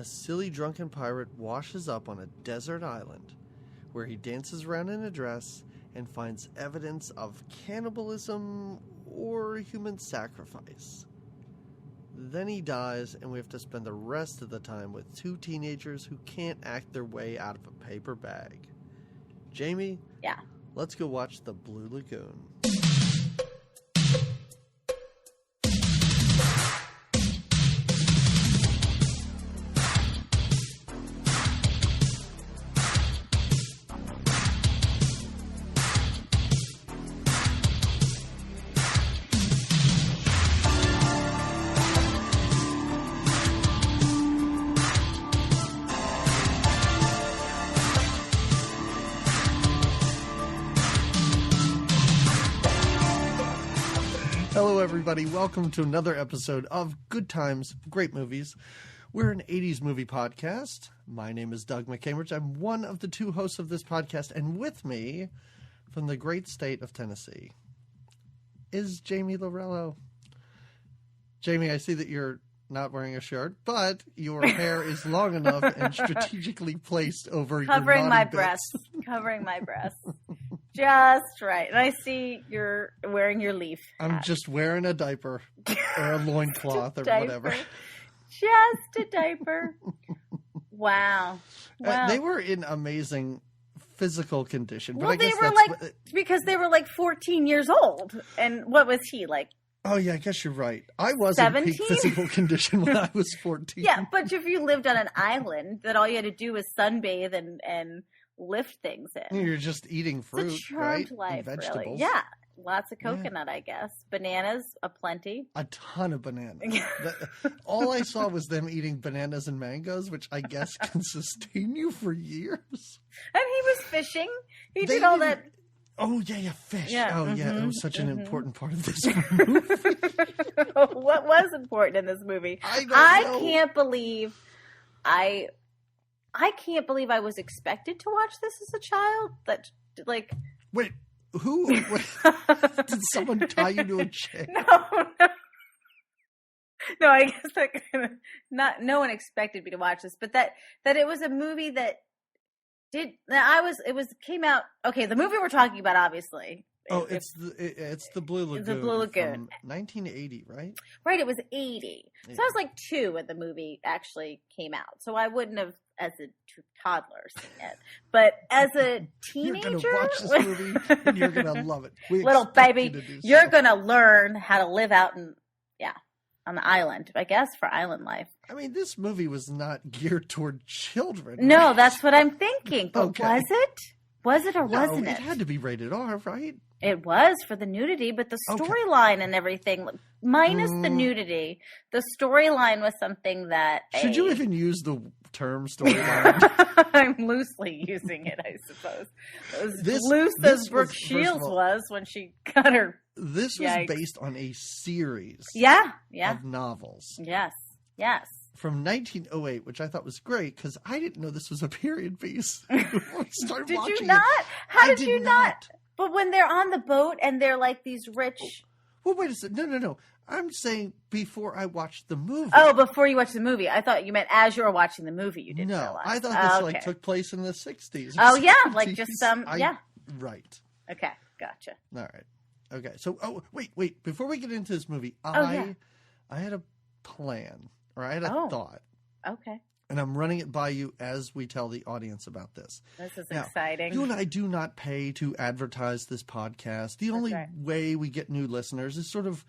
a silly drunken pirate washes up on a desert island where he dances around in a dress and finds evidence of cannibalism or human sacrifice. Then he dies, and we have to spend the rest of the time with two teenagers who can't act their way out of a paper bag. Jamie? Yeah. Let's go watch the Blue Lagoon. Hello, everybody. Welcome to another episode of Good Times, Great Movies. We're an 80s movie podcast. My name is Doug McCambridge. I'm one of the two hosts of this podcast, and with me from the great state of Tennessee is Jamie Lorello. Jamie, I see that you're not wearing a shirt, but your hair is long enough and strategically placed over covering your my bits. breasts. Covering my breasts. Just right. And I see you're wearing your leaf hat. I'm just wearing a diaper or a loincloth or whatever. Just a diaper. Wow. They were in amazing physical condition. But well, I guess they were because they were like 14 years old. And what was he, like? Oh, yeah, I guess you're right. I was 17? in peak physical condition when I was 14. Yeah, but if you lived on an island, that all you had to do was sunbathe and lift things in. You're just eating fruit, it's a charmed right? life, and vegetables. really. Yeah, lots of coconut, I guess. Bananas, aplenty. A ton of bananas. All I saw was them eating bananas and mangoes, which I guess can sustain you for years. And he was fishing. He did all that. Oh, yeah, fish. Yeah. Oh, yeah, it was such an important part of this movie. What was important in this movie? I don't know. Can't believe I can't believe I was expected to watch this as a child. That, like... Wait, who? Did someone tie you to a chair? No, I guess that kind of... No one expected me to watch this, but that it was a movie that came out. Okay, the movie we're talking about, obviously. It's the Blue Lagoon. The Blue Lagoon, from 1980, right? Right, it was 80. So I was like 2 when the movie actually came out. So I wouldn't have, as a toddler, seen it. But as a teenager, you're gonna watch this movie and you're gonna love it. Little baby, you're gonna learn how to live out on the island, I guess, for island life. I mean, this movie was not geared toward children. No, right? That's what I'm thinking. But Okay. was it? Was it or wasn't it? It had to be rated R, right? It was for the nudity, but the storyline and everything, minus the nudity, the storyline was something that... Should you even use the term storyline? I'm loosely using it, I suppose. As loose as Brooke Shields was when she got her... This was based on a series of novels. Yes. From 1908, which I thought was great because I didn't know this was a period piece. Did you not? How did you not? But when they're on the boat and they're like these rich... Well, wait a second. No. I'm saying before I watched the movie. Oh, before you watched the movie. I thought you meant as you were watching the movie you didn't realize. I thought this took place in the 60s. Oh, yeah. 70s. Like just some... Right. Okay. Gotcha. All right. Okay. So, wait. Before we get into this movie, I had a plan. Or I had a thought. Okay. And I'm running it by you as we tell the audience about this. This is exciting. You and I do not pay to advertise this podcast. The only way we get new listeners is sort of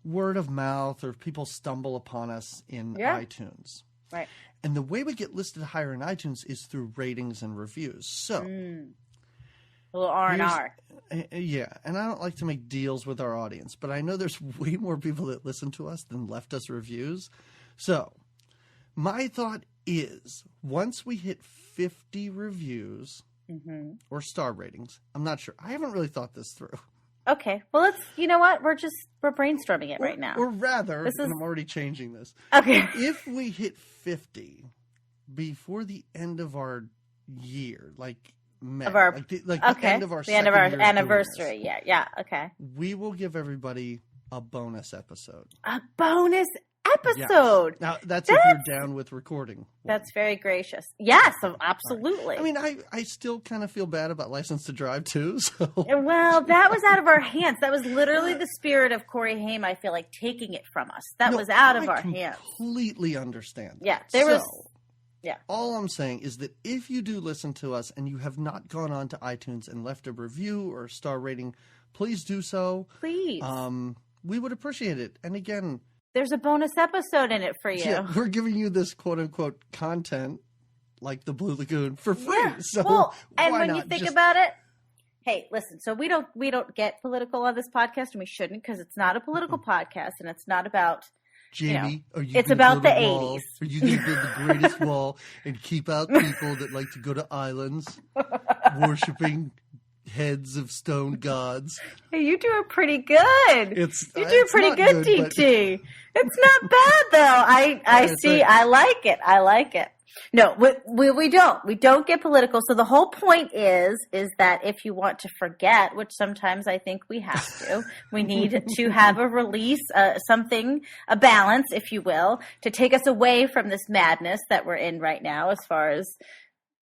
word of mouth or people stumble upon us in iTunes. Right. And the way we get listed higher in iTunes is through ratings and reviews. So... A little R&R. Yeah, and I don't like to make deals with our audience, but I know there's way more people that listen to us than left us reviews. So, my thought is, once we hit 50 reviews or star ratings, I'm not sure. I haven't really thought this through. Okay. Well, you know what? We're brainstorming it right now. Or rather, and I'm already changing this. Okay. If we hit 50 before the end of our year, like May, the end of our anniversary. Yeah. Okay. We will give everybody a bonus episode. A bonus episode. Yes. Now, that's if you're down with recording. That's very gracious. Yes, absolutely. Right. I mean, I still kind of feel bad about License to Drive, too. So. Well, that was out of our hands. That was literally the spirit of Corey Haim, I feel like, taking it from us. That was out of our hands. I completely understand. Yeah, there was... Yeah. All I'm saying is that if you do listen to us and you have not gone on to iTunes and left a review or a star rating, please do so. Please. We would appreciate it. And again, there's a bonus episode in it for you. Yeah, we're giving you this quote unquote content like the Blue Lagoon for free. Yeah. So well, and when you think about it, hey, listen, so we don't get political on this podcast, and we shouldn't, because it's not a political podcast and it's not about Jamie, it's about the 80s. Are you going to build the greatest wall and keep out people that like to go to islands worshiping heads of stone gods? Hey, you do pretty good. You do pretty good, DT. But... It's not bad, though. I see. Right. I like it. No, we don't. We don't get political. So the whole point is that if you want to forget, which sometimes I think we have to, we need to have a release, a balance, if you will, to take us away from this madness that we're in right now as far as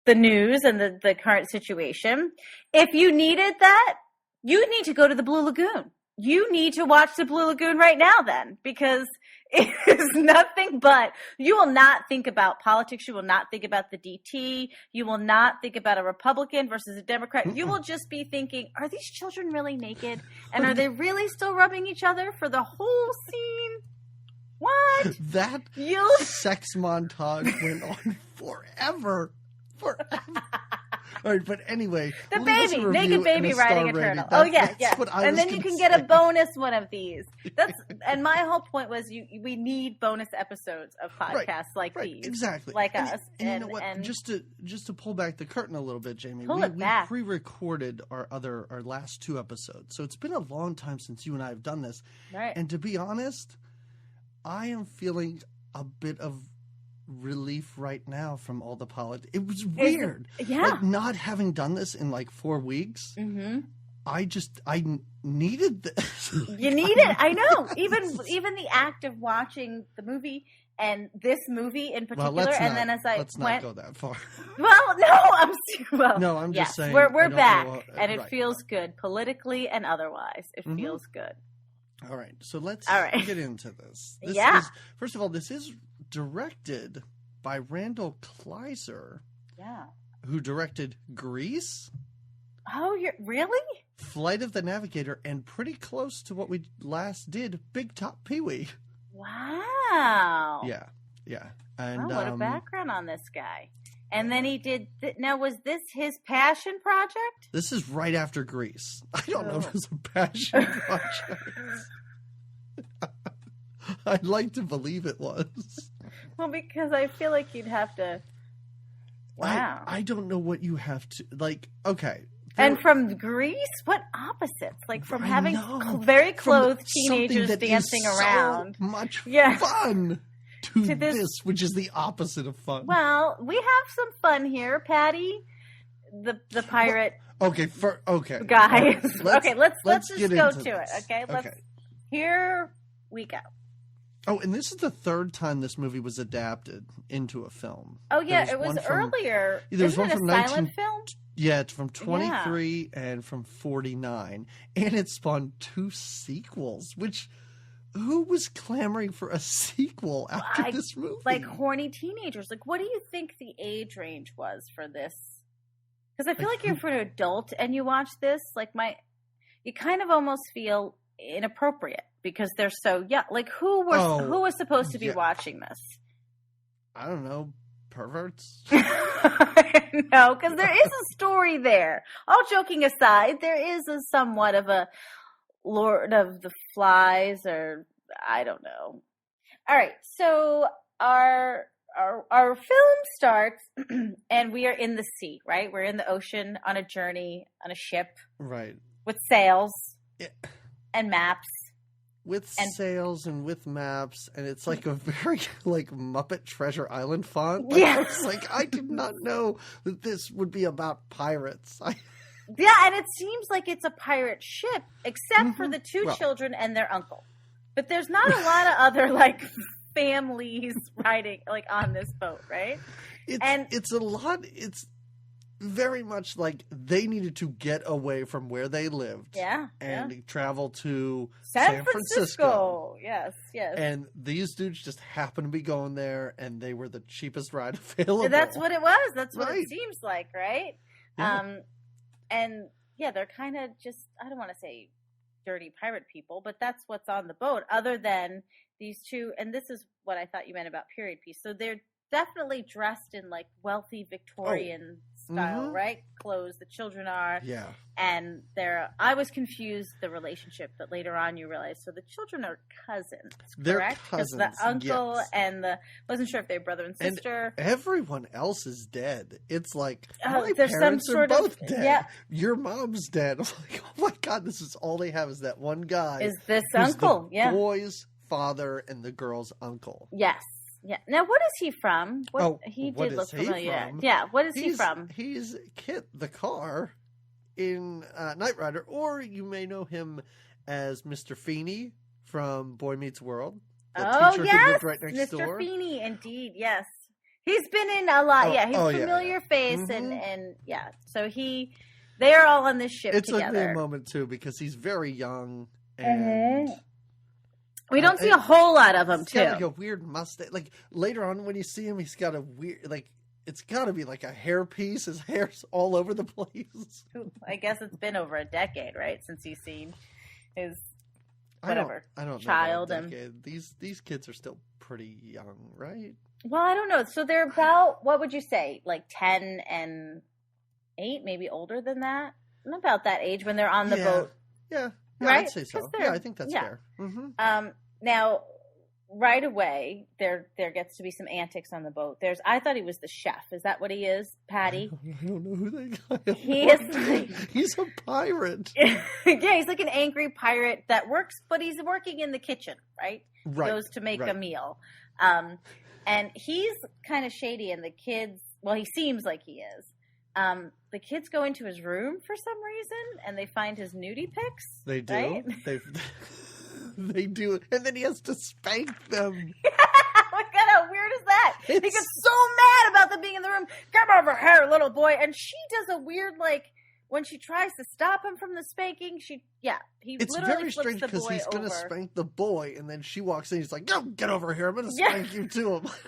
the news and the current situation. If you needed that, you need to go to the Blue Lagoon. You need to watch the Blue Lagoon right now then, because it is nothing but, you will not think about politics. You will not think about the DT. You will not think about a Republican versus a Democrat. You will just be thinking, are these children really naked? And are they really still rubbing each other for the whole scene? What? That sex montage went on forever. All right, but anyway, the baby, naked baby riding a turtle. And then you can get a bonus one of these. And my whole point was we need bonus episodes of podcasts like these, exactly, like us. And you know what? Just to pull back the curtain a little bit, Jamie, we pre-recorded our last two episodes, so it's been a long time since you and I have done this. Right. And to be honest, I am feeling a bit of relief right now from all the politics. It was weird. Like not having done this in like 4 weeks. Mm-hmm. I needed this. You need it. I know. Even the act of watching the movie and this movie in particular, let's not go that far. I'm just saying we're back, and it feels good politically and otherwise. It feels good. All right, so let's get into this. First of all, this is directed by Randall Kleiser. Yeah. Who directed Grease? Oh, really? Flight of the Navigator, and pretty close to what we last did, Big Top Pee-wee. Wow. Yeah. And what a background on this guy. And then he did. Now, was this his passion project? This is right after Grease. I don't know if it was a passion project. I'd like to believe it was. Well, because I feel like you'd have to. Wow. I don't know what you have to like. Okay. And from Grease, what opposites? Like from having very clothed teenagers dancing around. So much fun. To this, which is the opposite of fun. Well, we have some fun here, Patty, the pirate. Guys. Let's just go to it. Okay, here we go. Oh, and this is the third time this movie was adapted into a film. Oh yeah, it was earlier. Isn't it a silent film? Yeah, it's from 23 and from 49, and it spawned 2 sequels, which. Who was clamoring for a sequel after this movie? Like horny teenagers. Like, what do you think the age range was for this? Because I feel like if you're an adult and you watch this, like you kind of almost feel inappropriate because they're so young. Like, who was supposed to be watching this? I don't know. Perverts? No, because there is a story there. All joking aside, there is somewhat of a Lord of the Flies, or I don't know. All right, so our film starts, and we are in the sea, right? We're in the ocean on a journey on a ship, right? With sails and maps, sails and with maps, and it's like a very like Muppet Treasure Island font. Yeah, I did not know that this would be about pirates. Yeah, and it seems like it's a pirate ship, except for the 2 children and their uncle. But there's not a lot of other, families riding like on this boat, right? It's a lot. It's very much like they needed to get away from where they lived. And travel to San Francisco. Yes. And these dudes just happened to be going there, and they were the cheapest ride available. That's what it was. That's what it seems like, right? Yeah. And yeah, they're kind of just, I don't want to say dirty pirate people, but that's what's on the boat, other than these two. And this is what I thought you meant about period piece. So they're definitely dressed in like wealthy Victorian style, right? Clothes. The children are. Yeah. And I was confused the relationship, but later on you realize, so the children are cousins, they're correct? cousins. Because the uncle and wasn't sure if they're brother and sister. And everyone else is dead. It's like, my there's parents some are sort both of, dead. Yeah. Your mom's dead. I'm like, oh my God, this is all they have is that one guy. Is this uncle? The boy's father and the girl's uncle. Yes. Yeah. Now, what is he from? He did look familiar. Yeah. What is he from? He's Kit the car in Knight Rider, or you may know him as Mr. Feeney from Boy Meets World. The teacher who lived right next door. Mr. Feeney, indeed. Yes, he's been in a lot. He's a familiar face, and yeah. So they are all on this ship together. It's a great moment too because he's very young and. We don't see a whole lot of him, too. He's got like a weird mustache. Like, later on when you see him, he's got a weird, like, it's got to be like a hairpiece. His hair's all over the place. I guess it's been over a decade, right, since you've seen his, whatever, I don't child. know these kids are still pretty young, right? Well, I don't know. So they're about, what would you say, like 10 and 8, maybe older than that? About that age when they're on the boat. Yeah. Yeah, right? I'd say so. Yeah, I think that's fair. Mm-hmm. Now, right away, there gets to be some antics on the boat. I thought he was the chef. Is that what he is, Patty? I don't know who that guy is. He is. He's a pirate. Yeah, he's like an angry pirate that works, but he's working in the kitchen, right? Right. He goes to make a meal. And he's kind of shady, and the kids, well, he seems like he is. The kids go into his room for some reason, and they find his nudie pics. They do. Right? They do, and then he has to spank them. Oh my God, how weird is that? He gets so mad about them being in the room. Come over here, little boy. And she does a weird, like, when she tries to stop him from the spanking, it's very strange because he's going to spank the boy, and then she walks in, he's like, "No, get over here, I'm going to spank you too." I'm like,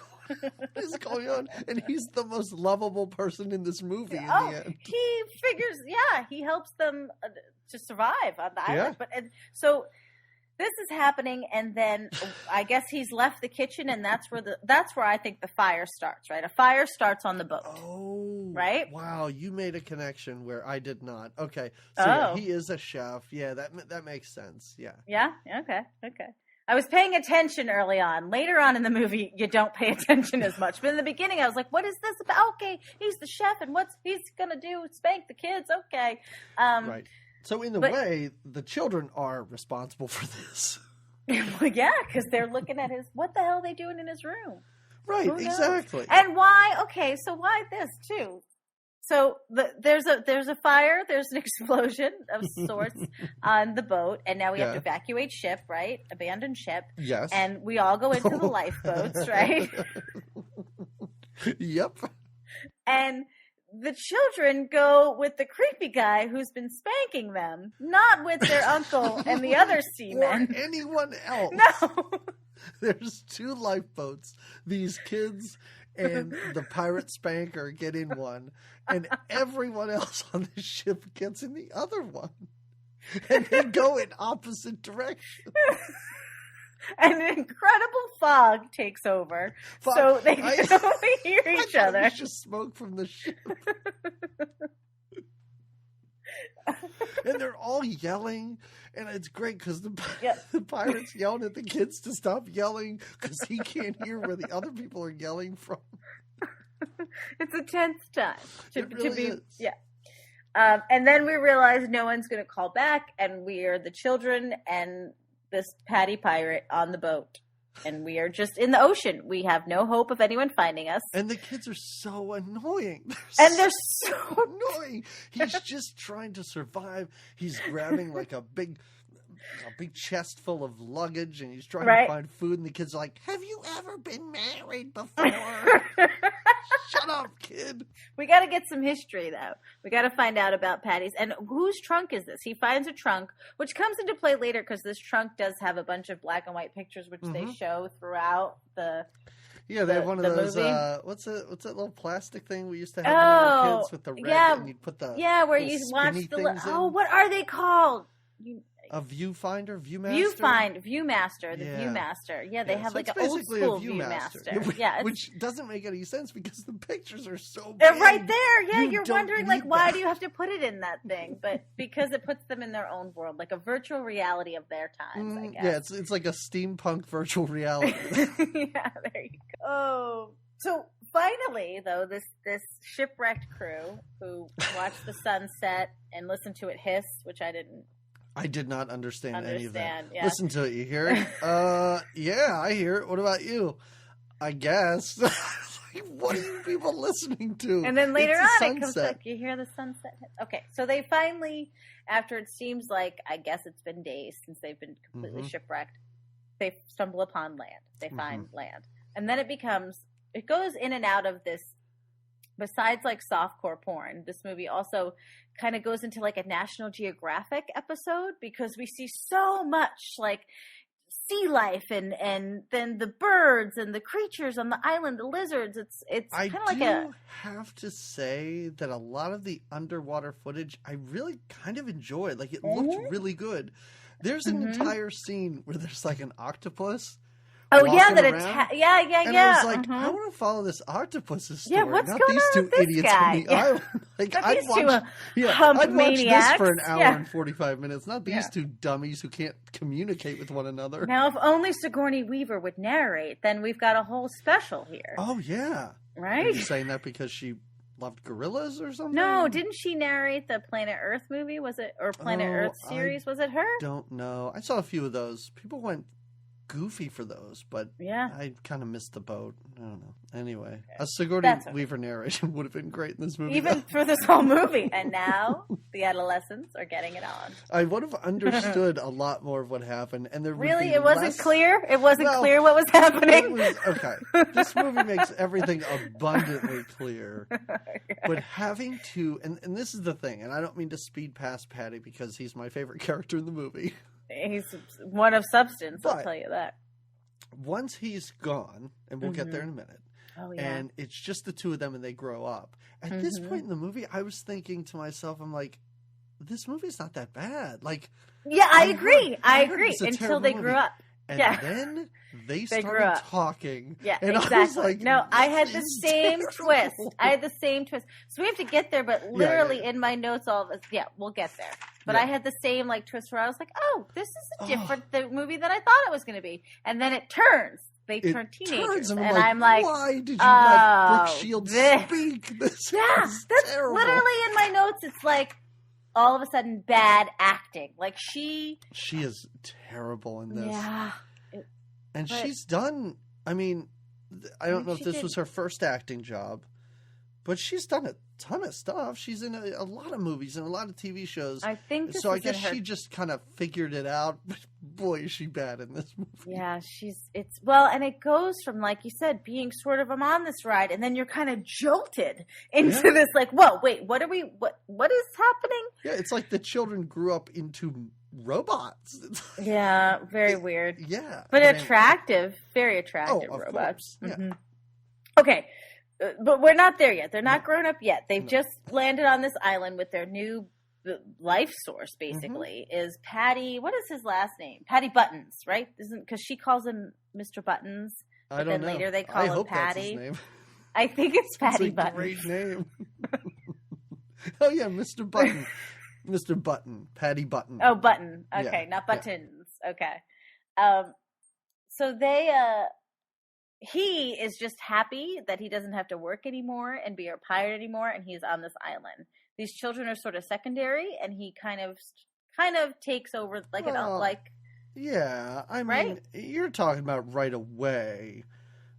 what is going on? And he's the most lovable person in this movie in the end. He figures, he helps them to survive on the island. But so this is happening, and then I guess he's left the kitchen, and that's where I think the fire starts. Right, a fire starts on the boat. Oh, right! Wow, you made a connection where I did not. Okay, so he is a chef. Yeah, that makes sense. Yeah. Yeah. Okay. I was paying attention early on. Later on in the movie, you don't pay attention as much. But in the beginning, I was like, what is this about? Okay, he's the chef, and what's he's going to do? Spank the kids? Okay. Right. So in a way, the children are responsible for this. Well, yeah, because they're looking at what the hell are they doing in his room? Right, exactly. And why, okay, so why this, too? So there's a fire, there's an explosion of sorts on the boat, and now we have to evacuate ship, right? Abandoned ship. Yes. And we all go into the lifeboats, right? Yep. And the children go with the creepy guy who's been spanking them, not with their uncle and the other seamen. Or anyone else. No. There's 2 lifeboats. These kids and the pirate spanker get in one, and everyone else on the ship gets in the other one. And they go in opposite directions. And an incredible fog takes over, so they can only hear each other. It was just smoke from the ship. And they're all yelling, and it's great because the pirate's yelling at the kids to stop yelling because he can't hear where the other people are yelling from. It's a tense time to be is. Yeah. And then we realize no one's going to call back, and we are the children and this Patty pirate on the boat. And we are just in the ocean. We have no hope of anyone finding us. And the kids are so annoying. They're so annoying. He's just trying to survive. He's grabbing like a big a big chest full of luggage, and he's trying Right. to find food, and the kids are like, "Have you ever been married before?" Shut up, kid. We got to get some history, though. We got to find out about Patty's. And whose trunk is this? He finds a trunk, which comes into play later because this trunk does have a bunch of black and white pictures, which they show throughout the. Yeah, they have one of those. movie. What's that little plastic thing we used to have when we were kids with the red, and you'd put the where you watch the what are they called? A viewfinder, Viewmaster, the Viewmaster. Yeah, they have so like an old school Viewmaster. Yeah, which doesn't make any sense because the pictures are so big. They're right there. Yeah, you're wondering like, why that. do you have to put it in that thing? But because it puts them in their own world, like a virtual reality of their times. I guess. Yeah, it's like a steampunk virtual reality. Yeah, there you go. Oh, so finally, though, this shipwrecked crew who watched the sunset and listened to it hiss, which I did not understand any of that. Yeah. Listen to it. You hear it? Yeah, I hear it. What about you? I guess. Like, what are you people listening to? And then later on, it comes like you hear the sunset. Okay, so they finally, after it seems like, I guess it's been days since they've been completely shipwrecked, they stumble upon land. They find land. And then it goes in and out of this. Besides like softcore porn, this movie also kind of goes into like a National Geographic episode because we see so much like sea life and then the birds and the creatures on the island, the lizards. It's kind of like I have to say that a lot of the underwater footage I really kind of enjoyed. Like it looked really good. There's an entire scene where there's like an octopus. Oh yeah, And I was like, I want to follow this octopus's story. Yeah, what's not going these on two with this idiots guy? on the island. Like Not I'd these watch, two I'd watch this maniacs. for an hour Yeah. and 45 minutes. Not these two dummies who can't communicate with one another. Now, if only Sigourney Weaver would narrate, then we've got a whole special here. Oh yeah, right? Are you saying that because she loved gorillas or something? No, didn't she narrate the Planet Earth movie? Was it or Planet Earth series? Was it her? Don't know. I saw a few of those. People went goofy for those, but I kind of missed the boat. I don't know. Anyway, a Sigourney Weaver narration would have been great in this movie. Even for this whole movie. And now the adolescents are getting it on. I would have understood a lot more of what happened. And there really? It wasn't clear? It wasn't clear what was happening? Okay. This movie makes everything abundantly clear. But having to, and this is the thing, and I don't mean to speed past Patty because he's my favorite character in the movie. He's one of substance, I'll tell you that. Once he's gone, and we'll get there in a minute, and it's just the two of them and they grow up. At this point in the movie, I was thinking to myself, I'm like, this movie's not that bad. Like, yeah, I agree. Until they grew up. And then they started talking. Yeah, and exactly. I was like, no, I had the same twist. So we have to get there, but literally in my notes, all of us, we'll get there. But I had the same like twist where I was like, oh, this is a different movie than I thought it was going to be. And then it turns. They turn teenagers. And I'm like, why did you let Brooke Shields speak? This that's terrible. Literally in my notes, it's like, all of a sudden bad acting. Like she is terrible in this. Yeah. And she's done, I mean, I don't know if this was her first acting job, but she's done a ton of stuff. She's in a lot of movies and a lot of TV shows. I think so. I guess she just kind of figured it out. But boy, is she bad in this movie. Yeah, and it goes from, like you said, being sort of I'm on this ride, and then you're kind of jolted into this. Like, whoa, wait, what is happening? Yeah, it's like the children grew up into robots. Yeah, very weird. Yeah, but attractive, very attractive robots. Yeah. Mm-hmm. Okay. But we're not there yet. They're not grown up yet. They've just landed on this island with their new life source, basically, is Patty. What is his last name? Patty Buttons, right? Because she calls him Mr. Buttons. I don't know. Later they call him Patty. That's his name. I think it's Patty Buttons. Great name. Oh, yeah, Mr. Button. Mr. Button. Patty Button. Oh, Button. Okay, not Buttons. Yeah. Okay. So they... he is just happy that he doesn't have to work anymore and be a pirate anymore, and he's on this island. These children are sort of secondary, and he kind of takes over Yeah, I mean, you're talking about right away.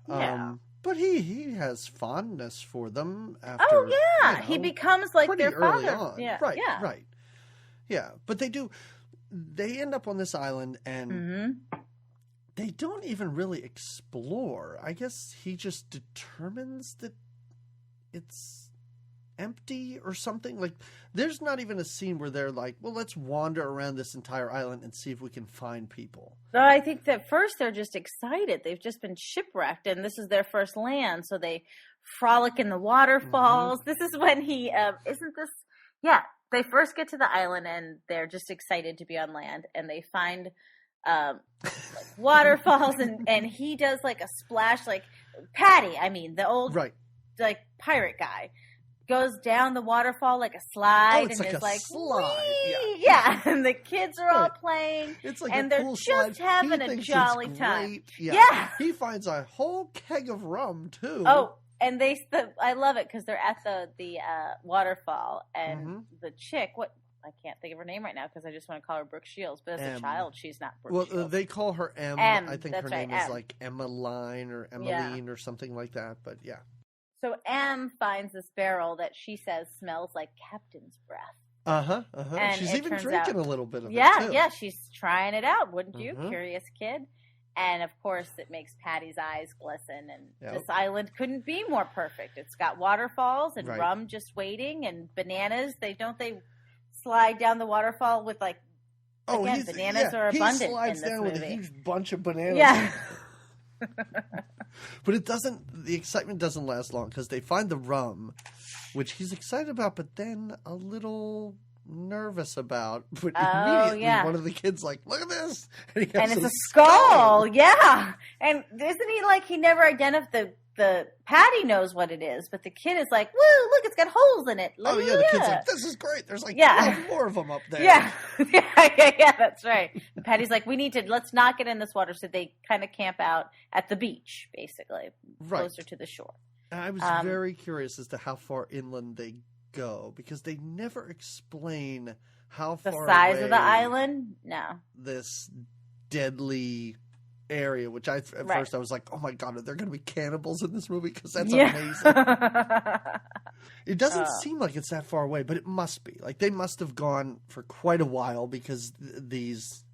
Yeah. But he has fondness for them after. Oh yeah, he becomes like their father. On. Yeah, right. Yeah, but they do. they end up on this island, and they don't even really explore. I guess he just determines that it's empty or something. Like, there's not even a scene where they're like, well, let's wander around this entire island and see if we can find people. So I think that first they're just excited. They've just been shipwrecked, and this is their first land, so they frolic in the waterfalls. This is when he isn't this they first get to the island, and they're just excited to be on land, and they find like waterfalls, and he does like a splash, like Patty, I mean the old like pirate guy, goes down the waterfall like a slide, it's and like is a like slide. yeah, and the kids are all playing, it's like and a they're cool just slide. having He a thinks jolly it's time. great. Yeah, he finds a whole keg of rum too. Oh, and I love it because they're at the waterfall, and the chick, I can't think of her name right now because I just want to call her Brooke Shields, but as a child, she's not Brooke Shields. Well, they call her M. I think her name is like Emmeline or Emmeline or something like that, but yeah. So M finds this barrel that she says smells like captain's breath. And she's even drinking a little bit of it, too. Yeah, she's trying it out, wouldn't you? Curious kid. And, of course, it makes Patty's eyes glisten. And this island couldn't be more perfect. It's got waterfalls and rum just waiting, and bananas. They slide down the waterfall with, like, bananas are abundant in this movie. He slides down with a huge bunch of bananas. Yeah. But the excitement doesn't last long, because they find the rum, which he's excited about, but then a little nervous about. But immediately one of the kids like, look at this, and it's a skull. Yeah. And isn't he like, he never identified the Patty knows what it is, but the kid is like, woo, look, it's got holes in it. Oh yeah, the kid's like, this is great, there's like 12 more of them up there. Yeah, that's right. And Patty's like, let's not get in this water. So they kind of camp out at the beach, basically, closer to the shore. And I was very curious as to how far inland they go, because they never explain how far the size of the island. No, this deadly area, which at first I was like, oh my god, are there going to be cannibals in this movie? Because that's amazing. It doesn't seem like it's that far away, but it must be. Like, they must have gone for quite a while, because these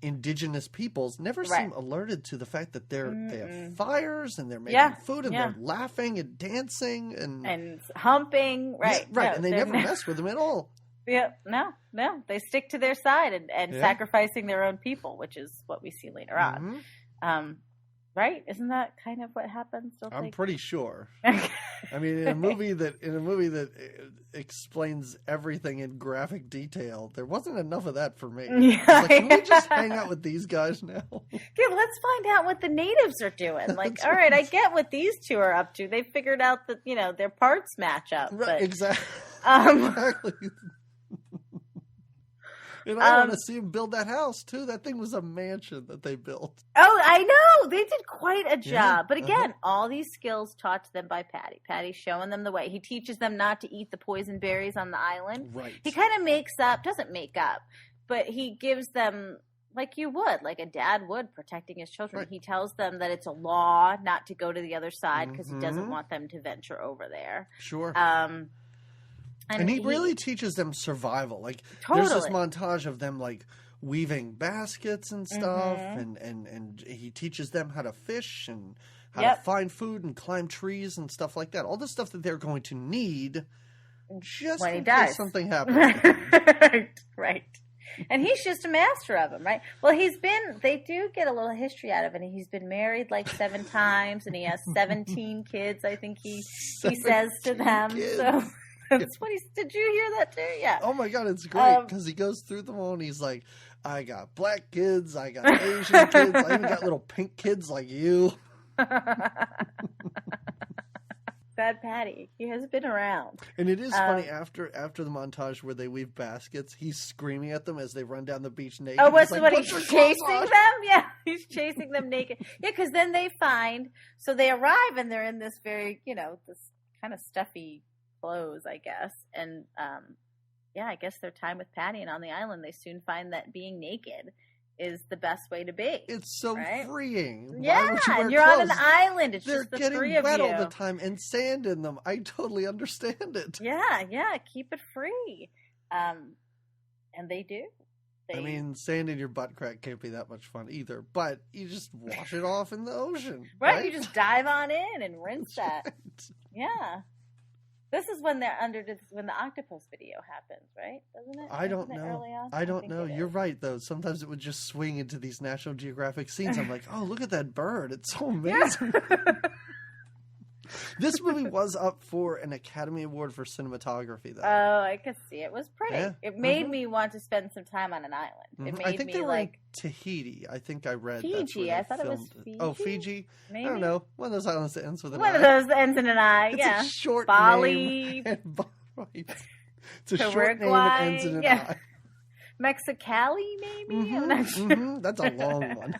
indigenous peoples never seem alerted to the fact that they have fires, and they're making food, and they're laughing and dancing and humping. Right. No, and they never mess with them at all. Yeah, no. They stick to their side and sacrificing their own people, which is what we see later on. Right? Isn't that kind of what happens? I'm pretty sure. I mean, in a movie that explains everything in graphic detail, there wasn't enough of that for me. Like, can we just hang out with these guys now? Yeah, let's find out what the natives are doing. Like, all right, I get what these two are up to. They figured out that, their parts match up. Right, but, exactly. Exactly. And I want to see him build that house, too. That thing was a mansion that they built. Oh, I know. They did quite a job. But again, all these skills taught to them by Patty. Patty's showing them the way. He teaches them not to eat the poison berries on the island. Right. He kind of doesn't make up, but he gives them, like you would, like a dad would, protecting his children. Right. He tells them that it's a law not to go to the other side because he doesn't want them to venture over there. Sure. And he really teaches them survival. Like, there's this montage of them, like, weaving baskets and stuff, and he teaches them how to fish and how to find food and climb trees and stuff like that. All the stuff that they're going to need just in case something happens. Right. And he's just a master of them, right? Well, they do get a little history out of it. He's been married like 7 times, and he has 17 kids, I think he says to them. Kids. So... That's what did you hear that too? Yeah. Oh my god, it's great, because he goes through them all and he's like, I got black kids, I got Asian kids, I even got little pink kids like you. Bad Patty. He has been around. And it is funny, after the montage where they weave baskets, he's screaming at them as they run down the beach naked. Oh, he's chasing them? Yeah, he's chasing them naked. Yeah, because then they arrive and they're in this very, this kind of stuffy clothes, I guess. And I guess their time with Patty and on the island, they soon find that being naked is the best way to be. It's so freeing. Yeah, and you're on an island. It's just the three of you. They're getting wet all the time and sand in them. I totally understand it. Yeah, keep it free. And they do. I mean, sand in your butt crack can't be that much fun either, but you just wash it off in the ocean. Right? You just dive on in and rinse that. Right. Yeah. This is when when the octopus video happens, right? Doesn't it? I don't know. I don't know. You're right, though. Sometimes it would just swing into these National Geographic scenes. I'm like, oh, look at that bird. It's so amazing. This movie was up for an Academy Award for cinematography, though. Oh, I could see. It was pretty. Yeah. It made me want to spend some time on an island. It made I think me they were in Tahiti. I think I read Fiji. I thought it was Fiji. Oh, Fiji? Maybe? I don't know. One of those islands that ends with an I. I. One of those that ends in an I, it's a short Bali. name. Right. It's a short name that ends in an I. Mexicali, maybe? I'm not sure. That's a long one.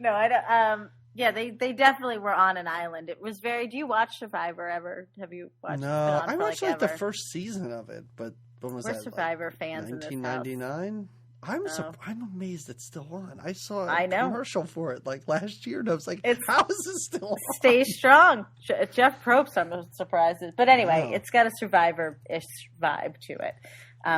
No, I don't. Yeah, they definitely were on an island. It was very. Do you watch Survivor ever? Have you watched? No, I watched the first season of it, but when was we're Survivor fans. 1999. I'm amazed it's still on. I saw a commercial for it last year, and I was like, "How is this still on?" Stay strong, Jeff Probst. I'm surprised, but anyway, It's got a Survivor-ish vibe to it.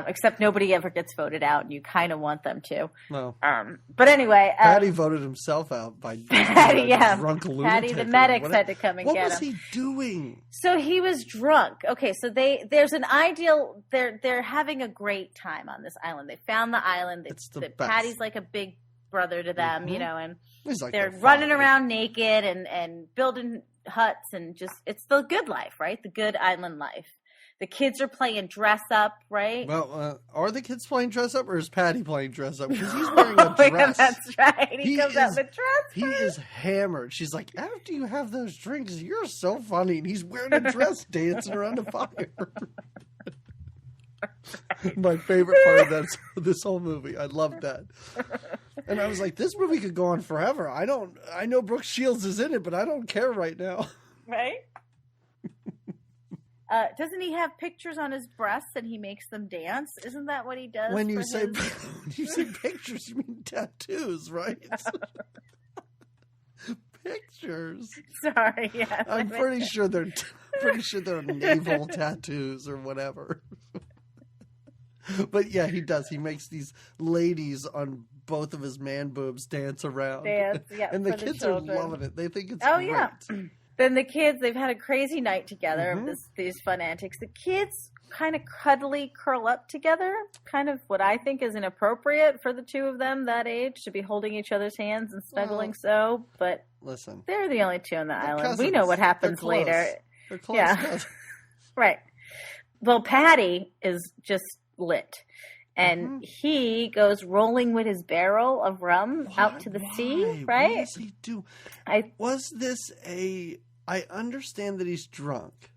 Except nobody ever gets voted out, and you kind of want them to. No. But anyway, Patty voted himself out by Patty, drunk lunatic. Patty, the medics had to come and get him. What was he doing? So he was drunk. Okay, so there's an ideal. They're having a great time on this island. They found the island. It's the best. Patty's like a big brother to them, and like they're running around naked and building huts and just it's the good life, right? The good island life. The kids are playing dress up, right? Well, are the kids playing dress up, or is Patty playing dress up? Because he's wearing a dress. Yeah, that's right. He comes out with dress. He is hammered. She's like, after you have those drinks, you're so funny. And he's wearing a dress dancing around a fire. My favorite part of this whole movie. I love that. And I was like, this movie could go on forever. I know Brooke Shields is in it, but I don't care right now. Right? Doesn't he have pictures on his breasts and he makes them dance? Isn't that what he does? When you say pictures, you mean tattoos, right? Pictures. Sorry, yeah. I'm pretty sure they're navel tattoos or whatever. But yeah, he does. He makes these ladies on both of his man boobs dance around. And the kids are loving it. They think it's great. Yeah. Then the kids, they've had a crazy night together of these fun antics. The kids kind of cuddly curl up together, kind of what I think is inappropriate for the two of them that age to be holding each other's hands and snuggling but listen, they're the only two on the island. Cousins. We know what happens later. They're close. Right. Well, Patty is just lit. And he goes rolling with his barrel of rum out to the sea, right? What does he do? I understand that he's drunk,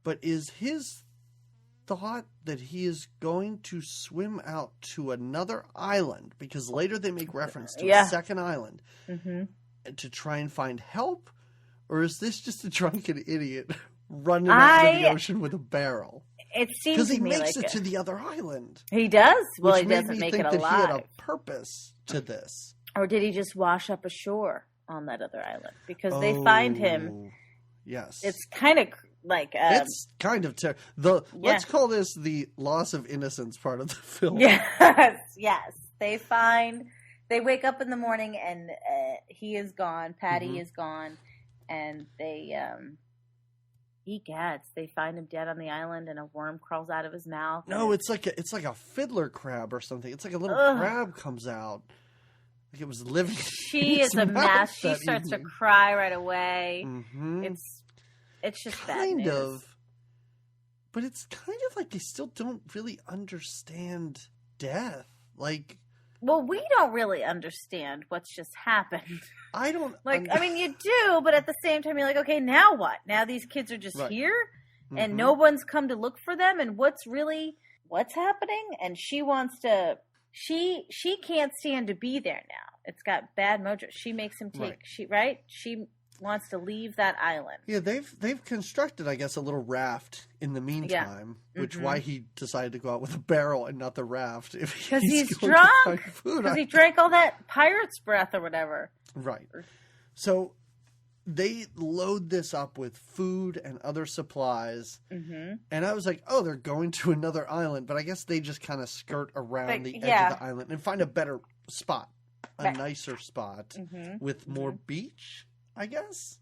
but is his thought that he is going to swim out to another island, because later they make reference to a second island, to try and find help? Or is this just a drunken idiot running out into the ocean with a barrel? It seems to me because he makes it to the other island. He does. Well, he doesn't make it alive. That he had a purpose to this. Or did he just wash up ashore on that other island? Because they find him. Yes. It's kind of like... it's kind of let's call this the loss of innocence part of the film. Yes. They wake up in the morning and he is gone. Patty is gone. And they... Egads, they find him dead on the island, and a worm crawls out of his mouth. No, it's like a fiddler crab or something. It's like a little crab comes out. Like it was living. She is a mess. She starts to cry right away. It's just kind of, but it's kind of like they still don't really understand death. Like, well, we don't really understand what's just happened. I don't I mean, you do, but at the same time, you're like, okay, now what? Now these kids are just here, and no one's come to look for them, and what's happening? And she wants to. She can't stand to be there now. It's got bad mojo. She makes him take. She wants to leave that island. Yeah, they've constructed, I guess, a little raft in the meantime, which why he decided to go out with a barrel and not the raft because he's drunk. Because he drank all that pirate's breath or whatever. Right. So they load this up with food and other supplies. Mm-hmm. And I was like, oh, they're going to another island. But I guess they just kind of skirt around the edge of the island and find a better spot, a nicer spot with more beach, I guess.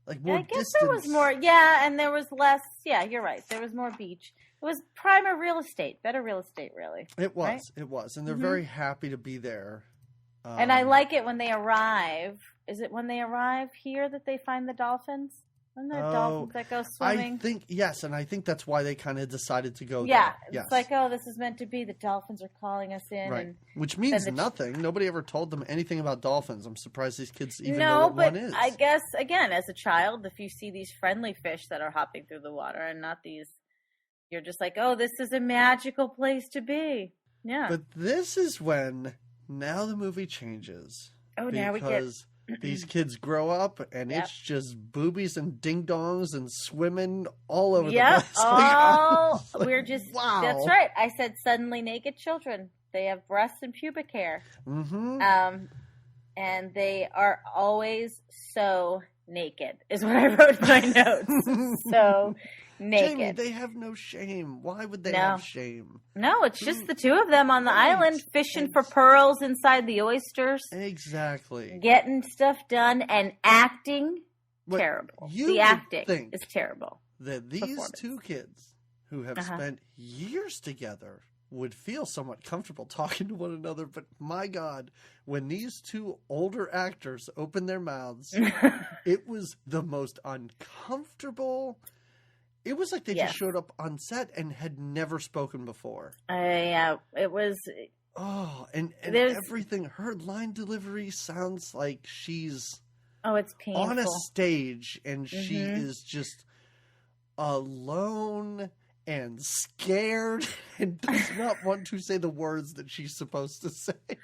Like more distance. There was more, and there was less. Yeah, you're right. There was more beach. It was prime real estate, better real estate, really. It was, right? It was, and they're very happy to be there. And I like it when they arrive. Is it when they arrive here that they find the dolphins? Isn't there dolphins that go swimming? I think yes, and I think that's why they kind of decided to go. Yeah, there. It's like, oh, this is meant to be. The dolphins are calling us in, right? Which means nothing. Nobody ever told them anything about dolphins. I'm surprised these kids even know what one is. I guess again, as a child, if you see these friendly fish that are hopping through the water and not these, you're just like, oh, this is a magical place to be. Yeah. But this is when now the movie changes. Oh, now we get. These kids grow up, and it's just boobies and ding-dongs and swimming all over the place. Oh, we're just... Wow. That's right. I said suddenly naked children. They have breasts and pubic hair. Mm-hmm. And they are always so naked, is what I wrote in my notes. So naked. Jamie, they have no shame. Why would they have shame? No, it's just the two of them on the island fishing for pearls inside the oysters. Exactly. Getting stuff done and acting terrible. The acting is terrible. That these two kids who have spent years together would feel somewhat comfortable talking to one another, but my God, when these two older actors opened their mouths, it was the most uncomfortable. It was like they just showed up on set and had never spoken before. Yeah, it was. Oh, and everything. Her line delivery sounds like she's. Oh, it's painful. On a stage, and she is just alone and scared and does not want to say the words that she's supposed to say.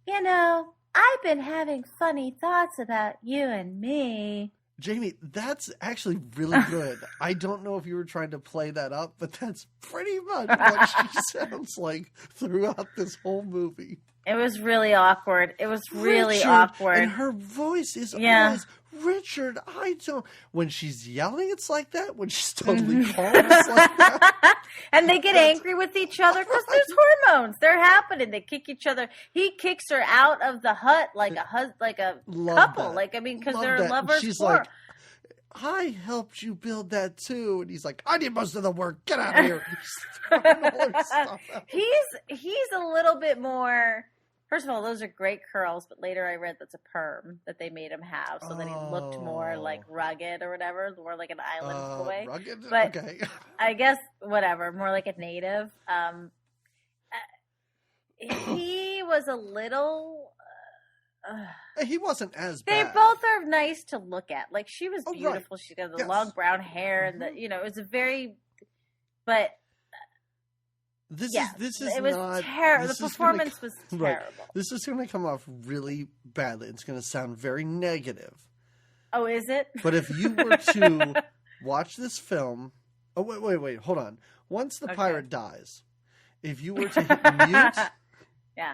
You know, I've been having funny thoughts about you and me. Jamie, that's actually really good. I don't know if you were trying to play that up, but that's pretty much what she sounds like throughout this whole movie. It was really awkward. It was really awkward. And her voice is always, Richard, I don't... When she's yelling, it's like that. When she's totally calm, it's like that. And they get angry with each other because there's hormones. They're happening. They kick each other. He kicks her out of the hut like a couple. That. Because they're lovers. She's like, I helped you build that too. And he's like, I did most of the work. Get out of here. He's a little bit more... First of all, those are great curls, but later I read that's a perm that they made him have so that he looked more like rugged or whatever, more like an island boy. Rugged? But okay. I guess, whatever, more like a native. He was a little... he wasn't as bad. They both are nice to look at. Like, she was beautiful. Right. She got the long brown hair and it was a very... But... This is it was not terrible. The performance was terrible. Right. This is going to come off really badly. It's going to sound very negative. Oh, is it? But if you were to watch this film, wait, hold on. Once the pirate dies, if you were to hit mute,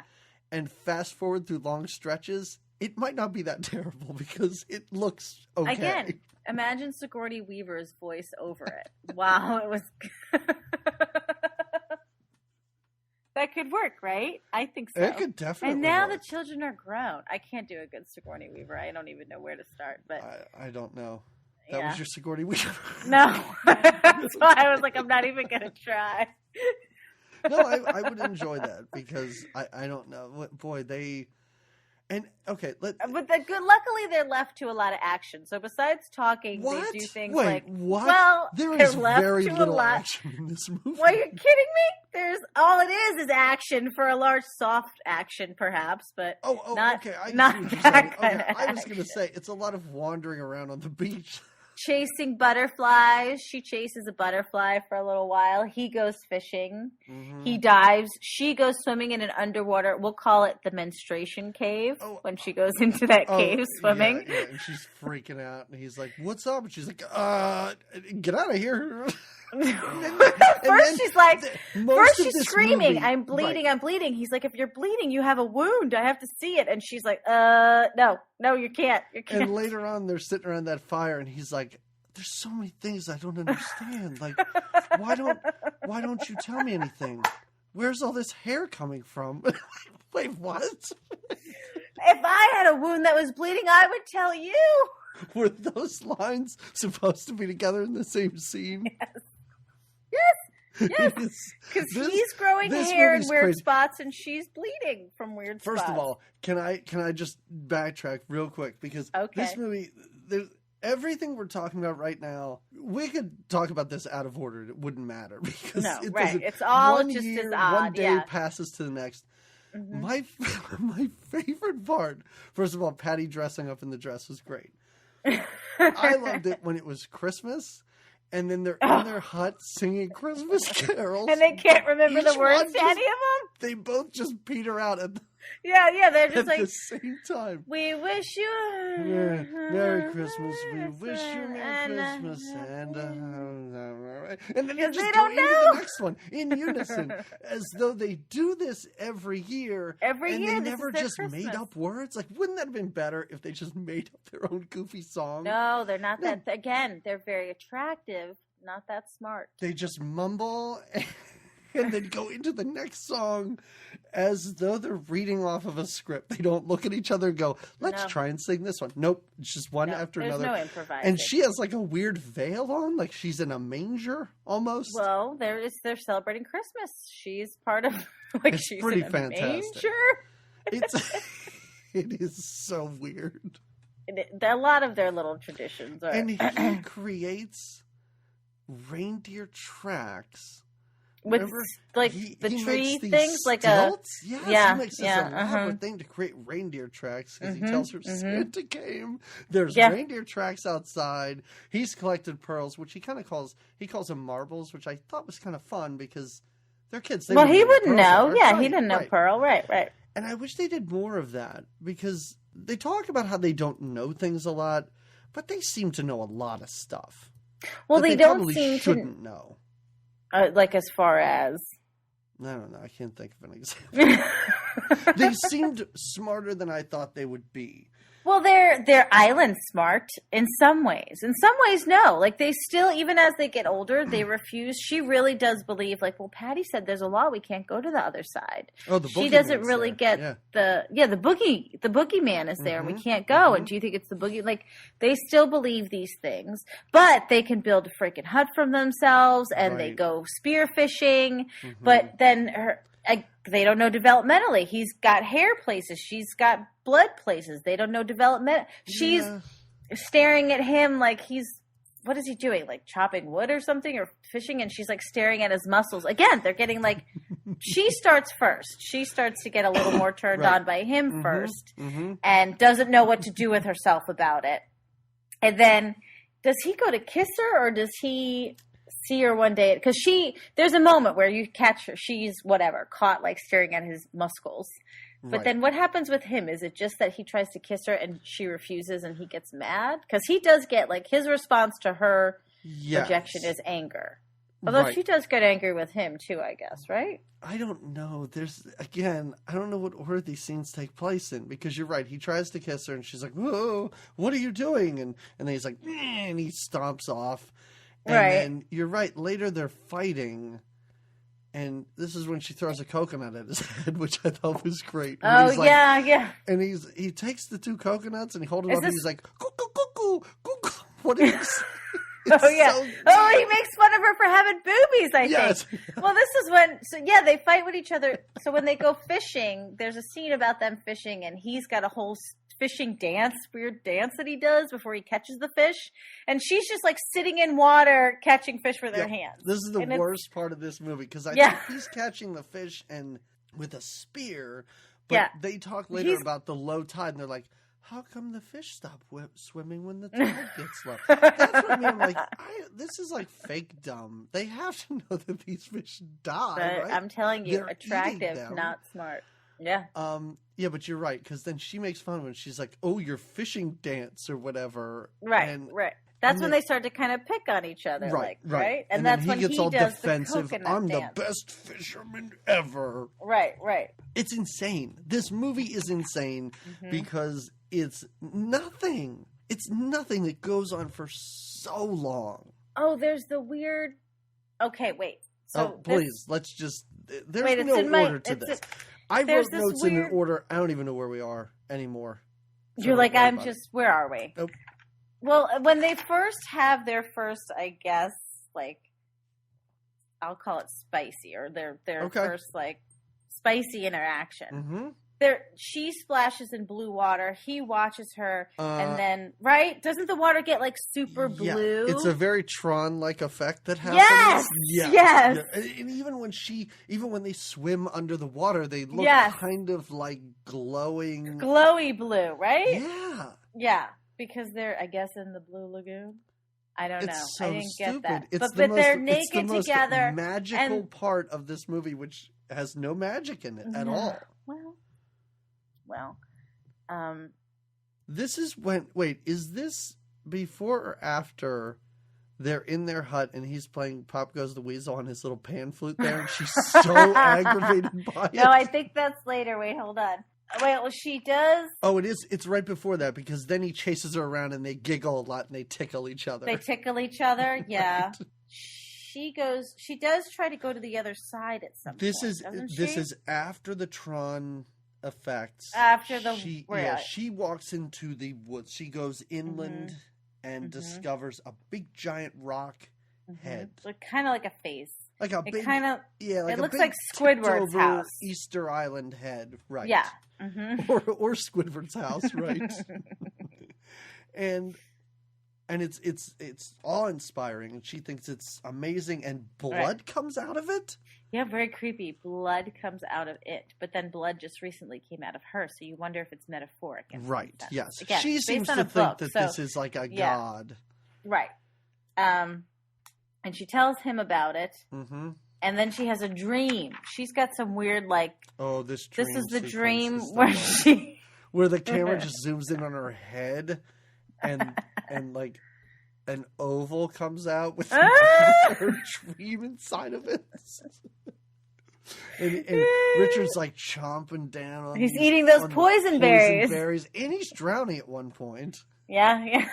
and fast forward through long stretches, it might not be that terrible because it looks okay. Again, imagine Sigourney Weaver's voice over it. Wow, it was. That could work, right? I think so. It could definitely And now work. the children are grown. I can't do a good Sigourney Weaver. I don't even know where to start. But I don't know. That was your Sigourney Weaver. No. That's why I was like, I'm not even going to try. No, I would enjoy that because I don't know. Boy, they... And, okay, But luckily they're left to a lot of action. So besides talking, they do things like... What? Well, there is very little action in this movie. Well, you're kidding me? All it is action for a large soft action, perhaps, but okay. Not that kind of I was going to say, it's a lot of wandering around on the beach. Chasing butterflies. She chases a butterfly for a little while. He goes fishing. Mm-hmm. He dives. She goes swimming in an underwater. We'll call it the menstruation cave when she goes into that cave swimming. Yeah, and she's freaking out. And he's like, "What's up?" And she's like, get out of here." First she's screaming, movie, I'm bleeding, right. I'm bleeding. He's like, if you're bleeding, you have a wound. I have to see it. And she's like, no, No, you can't. You can't. And later on, they're sitting around that fire, and he's like, "There's so many things I don't understand. Like, why don't you tell me anything? Where's all this hair coming from?" Wait, what? If I had a wound that was bleeding, I would tell you. Were those lines supposed to be together in the same scene? Yes. Because he's growing hair in weird spots, and she's bleeding from weird spots. First of all, can I just backtrack real quick? Because this movie, there's everything we're talking about right now. We could talk about this out of order; it wouldn't matter because it's all one just year, as odd. one day passes to the next. Mm-hmm. My favorite part, first of all, Patty dressing up in the dress was great. I loved it when it was Christmas. And then they're in their hut singing Christmas carols. And they can't remember the words to any of them? They both just peter out at they're just at the same time. We wish you Merry Christmas. We wish you Merry Christmas. And then you just go into the next one in unison. As though they do this every year. And they never just made up words. Like, wouldn't that have been better if they just made up their own goofy song? No, they're not that. Again, they're very attractive. Not that smart. They just mumble and then go into the next song as though they're reading off of a script. They don't look at each other and go, let's try and sing this one. Nope. It's just one after another. There's no improvising. And she has like a weird veil on, like she's in a manger almost. Well, they're celebrating Christmas. She's part of it's she's pretty in a fantastic. manger. It is so weird. A lot of their little traditions are. And he creates reindeer tracks. With the tree things, like stilts? He makes this elaborate thing to create reindeer tracks because he tells her Santa came. There's reindeer tracks outside. He's collected pearls, which he calls them marbles, which I thought was kind of fun because they're kids. He wouldn't know. Yeah, he didn't know Pearl. Right. And I wish they did more of that because they talk about how they don't know things a lot, but they seem to know a lot of stuff. Well, they don't probably seem shouldn't know. Like as far as I don't know. I can't think of an example. They seemed smarter than I thought they would be. Well, they're island smart in some ways. In some ways, no. Like they still, even as they get older, they refuse. She really does believe, like, well, Patty said there's a law, we can't go to the other side. Oh, the she doesn't really get the boogeyman is there, and we can't go. And do you think it's the boogie? Like they still believe these things, but they can build a freaking hut from themselves, and they go spear fishing. But then they don't know developmentally. He's got hair places. She's got blood places. They don't know development. She's staring at him like what is he doing? Like chopping wood or something or fishing? And she's like staring at his muscles. Again, they're getting like, she starts first. She starts to get a little more turned on by him first and doesn't know what to do with herself about it. And then does he go to kiss her or does he see her one day? Because there's a moment where you catch her. She's caught like staring at his muscles. But then what happens with him? Is it just that he tries to kiss her and she refuses and he gets mad? Because he does get like his response to her rejection is anger. Although she does get angry with him too, I guess, right? I don't know. I don't know what order these scenes take place in because you're right. He tries to kiss her and she's like, "Whoa, what are you doing?" And then he's like, and he stomps off. And then you're right. Later they're fighting. And this is when she throws a coconut at his head, which I thought was great. And yeah. And he takes the two coconuts and he holds them up and he's like, cuckoo, cuckoo, cuckoo. What is this? He makes fun of her for having boobies, I think. Well, this is when, they fight with each other. So when they go fishing, there's a scene about them fishing and he's got a whole fishing weird dance that he does before he catches the fish. And she's just like sitting in water catching fish with her hands. This is the worst part of this movie because I think he's catching the fish and with a spear. But they talk later about the low tide and they're like, how come the fish stop swimming when the tide gets low? That's what I mean. I'm like, this is like fake dumb. They have to know that these fish die. But right? I'm telling you, They're attractive, not smart. Yeah. Yeah, but you're right because then she makes fun of him. She's like, "Oh, your fishing dance or whatever." Right. That's when they start to kind of pick on each other, right? And that's when he gets all defensive. I'm the best fisherman ever. Right. It's insane. This movie is insane because it's nothing. It's nothing that goes on for so long. Oh, there's the weird. Okay, wait. So please, let's just. There's no order to this. I wrote notes in an order. I don't even know where we are anymore. So you're like, I'm just. Where are we? Nope. Well, when they first have their first, I guess, like, I'll call it spicy, or their first like spicy interaction. Mm-hmm. She splashes in blue water. He watches her, and then doesn't the water get like super blue? It's a very Tron-like effect that happens. Yes. And even when they swim under the water, they look kind of like glowing, glowy blue, right? Yeah. Yeah, because they're, I guess, in the Blue Lagoon. I don't know. So I didn't stupid. get that. But they're naked together. Magical part of this movie, which has no magic in it at all. Well, this is when. Wait, is this before or after they're in their hut and he's playing "Pop Goes the Weasel" on his little pan flute there, and she's so aggravated by it? No, I think that's later. Wait, hold on. Wait, well, she does. Oh, it is. It's right before that, because then he chases her around and they giggle a lot and they tickle each other. Yeah. Right. She does try to go to the other side at some point. This is after the Tron effects. After the she walks into the woods. She goes inland and discovers a big giant rock head, kind of like a face, like a it big kind of like it looks like Squidward's house, Easter Island head, right? Yeah, or Squidward's house, right? and it's awe-inspiring, and she thinks it's amazing, and blood comes out of it. Yeah, very creepy. Blood comes out of it, but then blood just recently came out of her, so you wonder if it's metaphoric. Right, yes. Again, she seems to think that this is like a god. Right. And she tells him about it, and then she has a dream. She's got some weird, like... Oh, this dream This is the dream where the camera just zooms in on her head, and like... an oval comes out with her dream inside of it. and Richard's like chomping down on He's eating those poison berries. And he's drowning at one point. Yeah.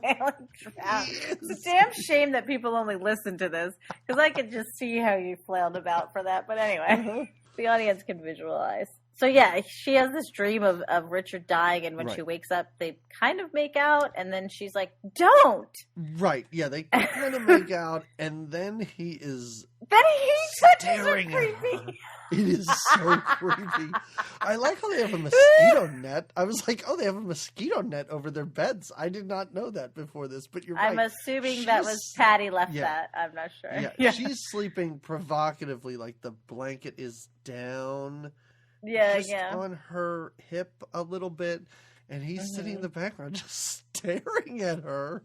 It's a damn shame that people only listen to this, because I could just see how you flailed about for that. But anyway, the audience can visualize. So yeah, she has this dream of Richard dying, and when she wakes up, they kind of make out, and then she's like, "Don't!" Right? Yeah, they kind of make out, and then he staring at her. It is so creepy. I like how they have a mosquito net. I was like, oh, they have a mosquito net over their beds. I did not know that before this, but you're right. I'm assuming that was Patty left that. I'm not sure. Yeah, she's sleeping provocatively, like the blanket is down. On her hip a little bit, and he's sitting in the background just staring at her.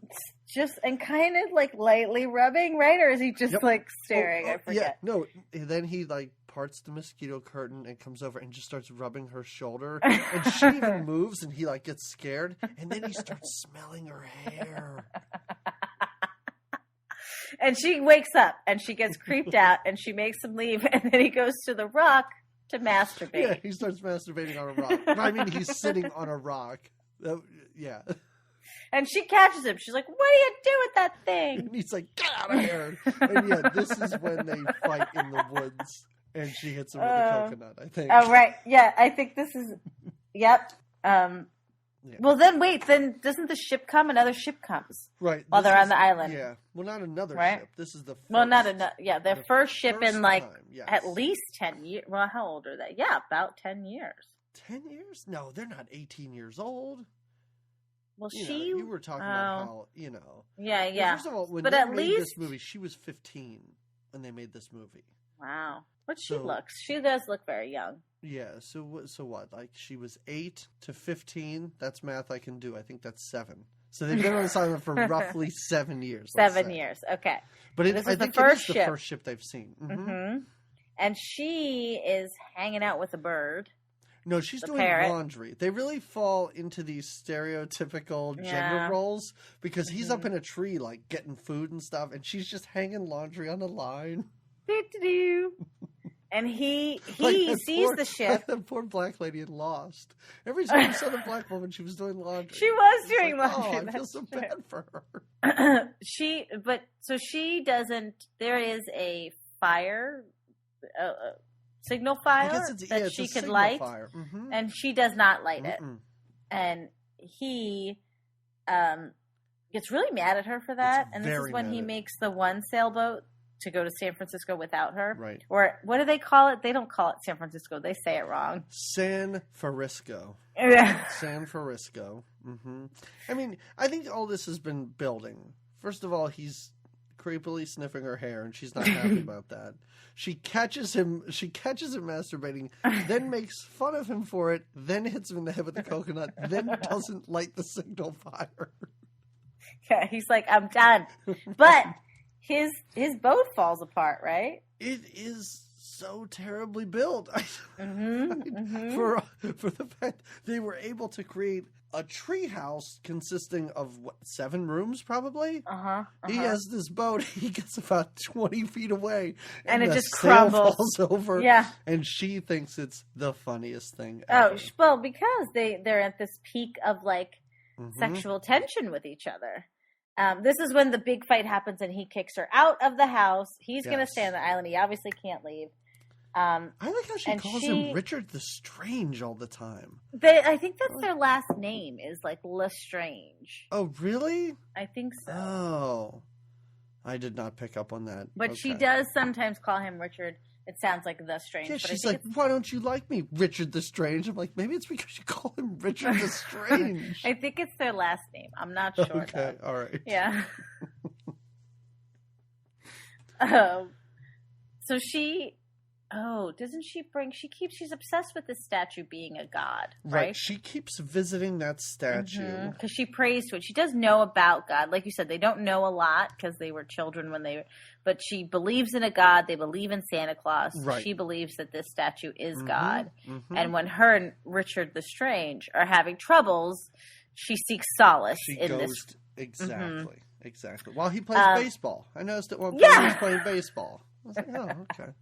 And kind of like lightly rubbing, right? Or is he just like staring? I forget. Yeah, no. Then he like parts the mosquito curtain and comes over and just starts rubbing her shoulder, and she even moves, and he like gets scared, and then he starts smelling her hair. And she wakes up and she gets creeped out, and she makes him leave, and then he goes to the rock to masturbate. Yeah, he starts masturbating on a rock. I mean, he's sitting on a rock. Yeah. And she catches him. She's like, "What do you do with that thing?" And he's like, "Get out of here!" And this is when they fight in the woods, and she hits him with a coconut, I think. Oh, right. Yeah, I think this is... Yep. Well, then doesn't the ship come? Another ship comes. Right. While they're on the island. Yeah. Well, not another ship. This is the first. Well, not another. Yeah, their first ship in at least 10 years. Well, how old are they? Yeah, about 10 years. 10 years? No, they're not 18 years old. Well, you were talking about how, Yeah. Well, first of all, when they made this movie, she was 15 when they made this movie. Wow. But she does look very young. Yeah, so what? Like, she was 8 to 15. That's math I can do. I think that's 7. So they've been on assignment for roughly 7 years. 7 years, okay. But I think it is the first ship they've seen. Mm-hmm. And she is hanging out with a bird. No, she's doing laundry. They really fall into these stereotypical gender roles, because he's up in a tree, like, getting food and stuff, and she's just hanging laundry on the line. And he Like sees the ship. Like that poor black lady in Lost. Every time you saw the black woman, she was doing laundry. She was doing like, laundry. Oh, I feel so bad for her. So she doesn't. There is a fire, signal fire that she could light, and she does not light it. And he gets really mad at her for that. And this is when he makes the one sailboat to go to San Francisco without her. Right. Or what do they call it? They don't call it San Francisco. They say it wrong. San Francisco. San Francisco. I mean, I think all this has been building. First of all, he's creepily sniffing her hair, and she's not happy about that. She catches him masturbating, then makes fun of him for it, then hits him in the head with a coconut, then doesn't light the signal fire. Yeah, he's like, I'm done. But his boat falls apart, right? It is so terribly built. For the fact they were able to create a tree house consisting of 7 rooms, probably. He has this boat. He gets about 20 feet away, and it just sail crumbles, falls over. Yeah, and she thinks it's the funniest thing ever. Oh, well, because they're at this peak of like sexual tension with each other. This is when the big fight happens, and he kicks her out of the house. He's going to stay on the island. He obviously can't leave. I like how she calls him Richard the Strange all the time. I think that's their last name is like Lestrange. Oh, really? I think so. Oh, I did not pick up on that. But she does sometimes call him Richard. It sounds like the Strange. Yeah, but she's like, why don't you like me, Richard the Strange? I'm like, maybe it's because you call him Richard the Strange. I think it's their last name. I'm not sure. Okay, all right. Yeah. So she's obsessed with this statue being a god, right? She keeps visiting that statue. Because she prays to it. She does know about God. Like you said, they don't know a lot because they were children but she believes in a god. They believe in Santa Claus. Right. She believes that this statue is God. And when her and Richard the Strange are having troubles, she seeks solace in this. Exactly. While he plays baseball. I noticed at one point he was playing baseball. I was like, oh, okay.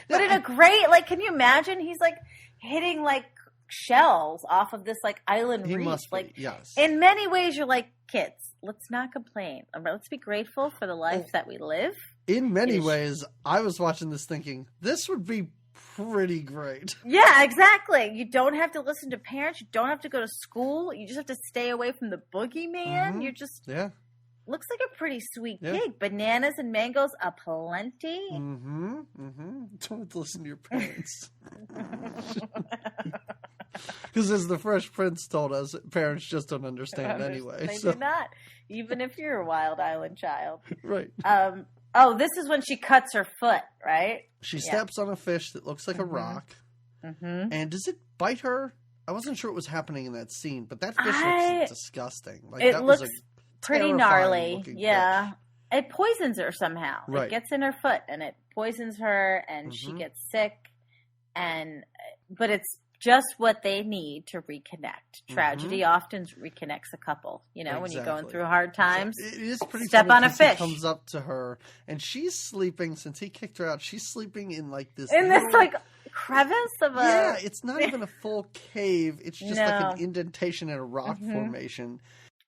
But in a great, like, can you imagine? He's like hitting like shells off of this like island reef. Must like, be, yes. In many ways, you're like, kids, let's not complain. Let's be grateful for the life that we live. In many ways, I was watching this thinking, this would be pretty great. Yeah, exactly. You don't have to listen to parents. You don't have to go to school. You just have to stay away from the boogeyman. You're just... Yeah. Looks like a pretty sweet gig. Bananas and mangoes aplenty. Don't listen to your parents. Because as the Fresh Prince told us, parents just don't understand anyway. They do not. Even if you're a Wild Island child. Right. This is when she cuts her foot, right? She steps on a fish that looks like a rock. And does it bite her? I wasn't sure what was happening in that scene, but that fish looks disgusting. Like, it looks pretty gnarly. Yeah. Fish. It poisons her somehow. Right. It gets in her foot and it poisons her and she gets sick. But it's just what they need to reconnect. Tragedy often reconnects a couple, when you're going through hard times. It is pretty Step on a fish. He comes up to her and she's sleeping, since he kicked her out, she's sleeping in like this like crevice of a... Yeah, it's not even a full cave. It's just like an indentation in a rock formation.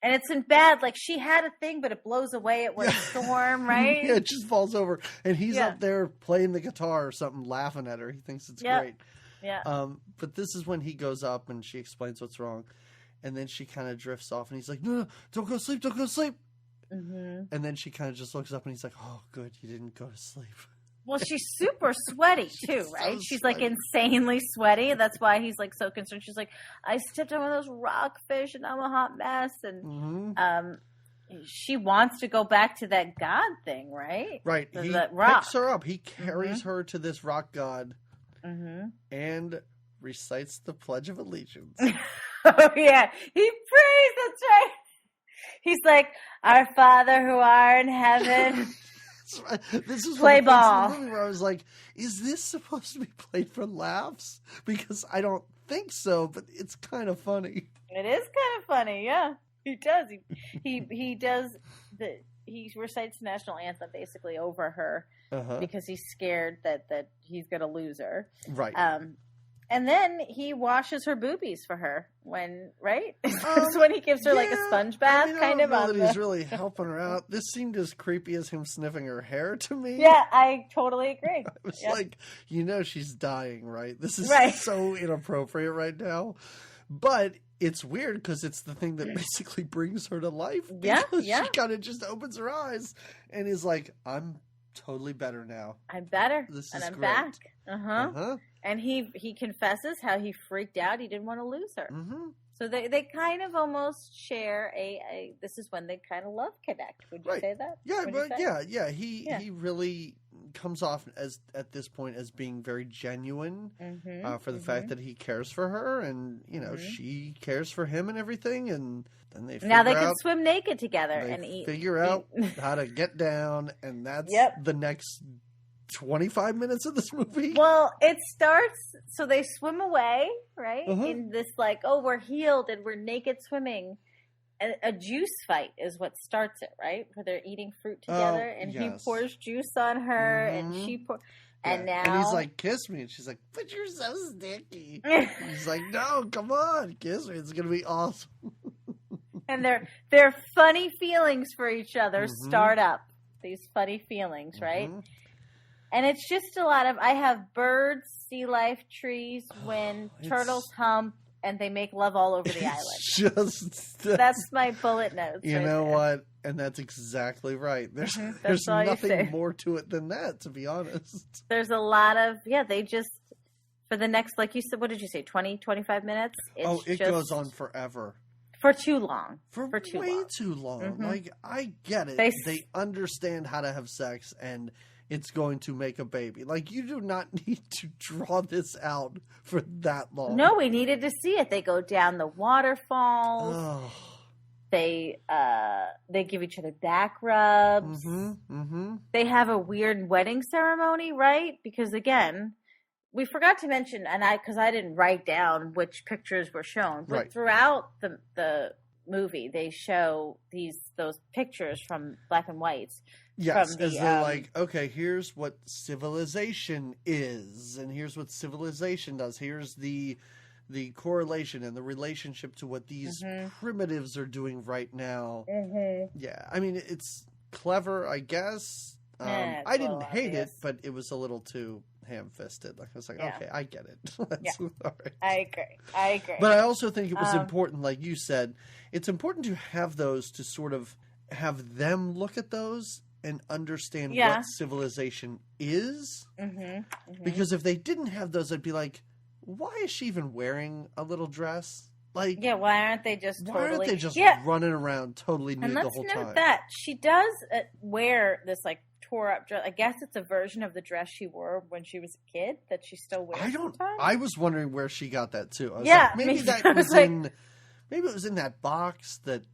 And it's in bad, like she had a thing, but it blows away at one storm, right? Yeah, it just falls over. And he's up there playing the guitar or something, laughing at her. He thinks it's great. Yeah. But this is when he goes up and she explains what's wrong. And then she kind of drifts off and he's like, no, don't go to sleep. And then she kind of just looks up and he's like, oh, good, you didn't go to sleep. Well, she's super sweaty too, right? She's like insanely sweaty. That's why he's like so concerned. She's like, I stepped on one of those rockfish and I'm a hot mess. And she wants to go back to that god thing, right? Right. He picks her up. He carries her to this rock god and recites the Pledge of Allegiance. Oh, yeah. He prays. That's right. He's like, our Father who art in heaven. This is play ball. Where I was like, is this supposed to be played for laughs? Because I don't think so, but it's kind of funny. It is kind of funny, yeah. He does. He does he recites the national anthem basically over her because he's scared that he's going to lose her. Right. And then he washes her boobies for her right? That's when he gives her like a sponge bath, I don't know that he's really helping her out. This seemed as creepy as him sniffing her hair to me. Yeah, I totally agree. I was like, she's dying, right? This is so inappropriate right now. But it's weird because it's the thing that basically brings her to life. Yeah. She kind of just opens her eyes and is like, I'm totally better now. I'm better. This and is I'm great. back. And he confesses how he freaked out. He didn't want to lose her. So they kind of almost share a this is when they kind of love connect. Would you say that? Yeah. He really comes off as at this point as being very genuine for the fact that he cares for her, and she cares for him and everything, and then they can swim naked together and eat. Figure out how to get down, and that's the next 25 minutes of this movie. Well, it starts, so they swim away, right? In this we're healed and we're naked swimming. A juice fight is what starts it, right? Where they're eating fruit together, and he pours juice on her, and she pours. And now, and he's like, "Kiss me," and she's like, "But you're so sticky." He's like, "No, come on, kiss me. It's gonna be awesome." And their funny feelings for each other start up. These funny feelings, right? And it's just a lot of, I have birds, sea life, trees, wind, turtles hump, and they make love all over the island. That's my bullet notes. You know what? And that's exactly right. There's nothing more to it than that, to be honest. There's a lot of, they just, for the next, like you said, what did you say, 20, 25 minutes? It goes on forever. For too long. For way too long. Like, I get it. They understand how to have sex, and it's going to make a baby. Like, you do not need to draw this out for that long. No, we needed to see it. They go down the waterfalls. Oh. They give each other back rubs. They have a weird wedding ceremony, right? Because again, we forgot to mention, because I didn't write down which pictures were shown, but throughout the movie, they show those pictures from black and whites. Yes, as they're like, okay, here's what civilization is, and here's what civilization does. Here's the correlation and the relationship to what these primitives are doing right now. Yeah, I mean, it's clever, I guess. I didn't hate it, but it was a little too ham-fisted. Like, I was like, okay, I get it. That's all right. I agree. But I also think it was important, like you said, it's important to have those, to sort of have them look at those and understand what civilization is. Because if they didn't have those, I'd be like, why is she even wearing a little dress? Like, why aren't they just running around totally nude the whole time? And let's note that she does wear this tore up dress. I guess it's a version of the dress she wore when she was a kid that she still wears. I was wondering where she got that too. I was like, maybe it was in that box that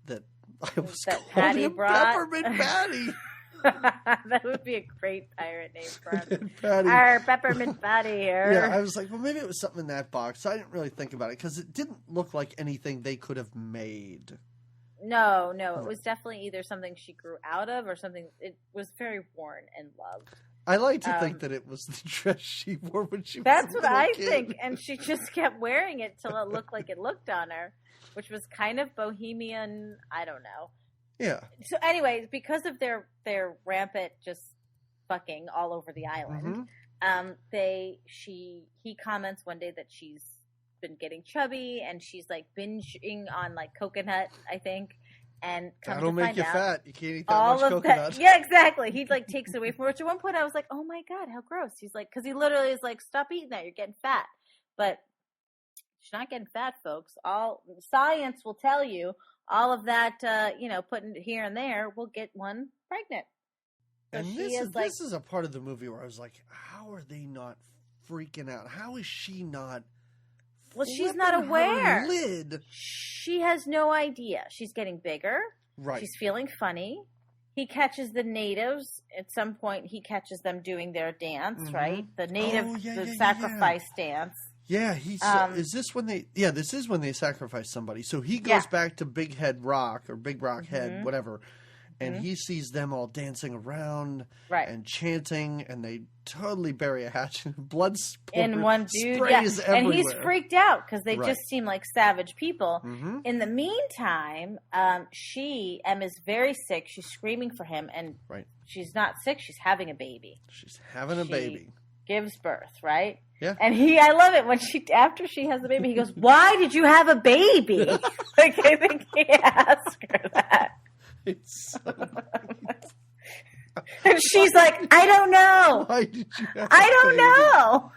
I was that Patty brought. Peppermint Patty. That would be a great pirate name for him. Our Peppermint Patty here. Yeah, I was like, well, maybe it was something in that box. So I didn't really think about it because it didn't look like anything they could have made. No, it was definitely either something she grew out of or something. It was very worn and loved. I like to think that it was the dress she wore when she was That's a what I kid. think, and she just kept wearing it till it looked like it looked on her, which was kind of bohemian. I don't know. Yeah. So, anyways, because of their rampant just fucking all over the island, he comments one day that she's been getting chubby and she's binging on coconut, I think, and that'll make you fat. You can't eat that all much of coconut. That. Yeah, exactly. He takes it away from her. At one point, I was like, "Oh my god, how gross!" He's like, because he literally is like, "Stop eating that. You're getting fat." But she's not getting fat, folks. All science will tell you. All of that, putting it here and there will get one pregnant. So and this is a part of the movie where I was like, how are they not freaking out? How is she not? Well, she's not aware. Lid? She has no idea. She's getting bigger. Right. She's feeling funny. He catches the natives. At some point, he catches them doing their dance, right? The native, sacrifice dance. Yeah, is this when they? Yeah, this is when they sacrifice somebody. So he goes back to Big Head Rock or Big Rock Head, whatever, and he sees them all dancing around and chanting, and they totally bury a hatchet. Blood in one dude, sprays everywhere. And he's freaked out because they just seem like savage people. In the meantime, Em is very sick. She's screaming for him, and she's not sick. She's having a baby. She's having a baby. Gives birth, right? Yeah. And I love it when after she has the baby, he goes, "Why did you have a baby?" Like, I think he asked her that. It's so nice. And she's like, "I don't know. Why did you have I don't know."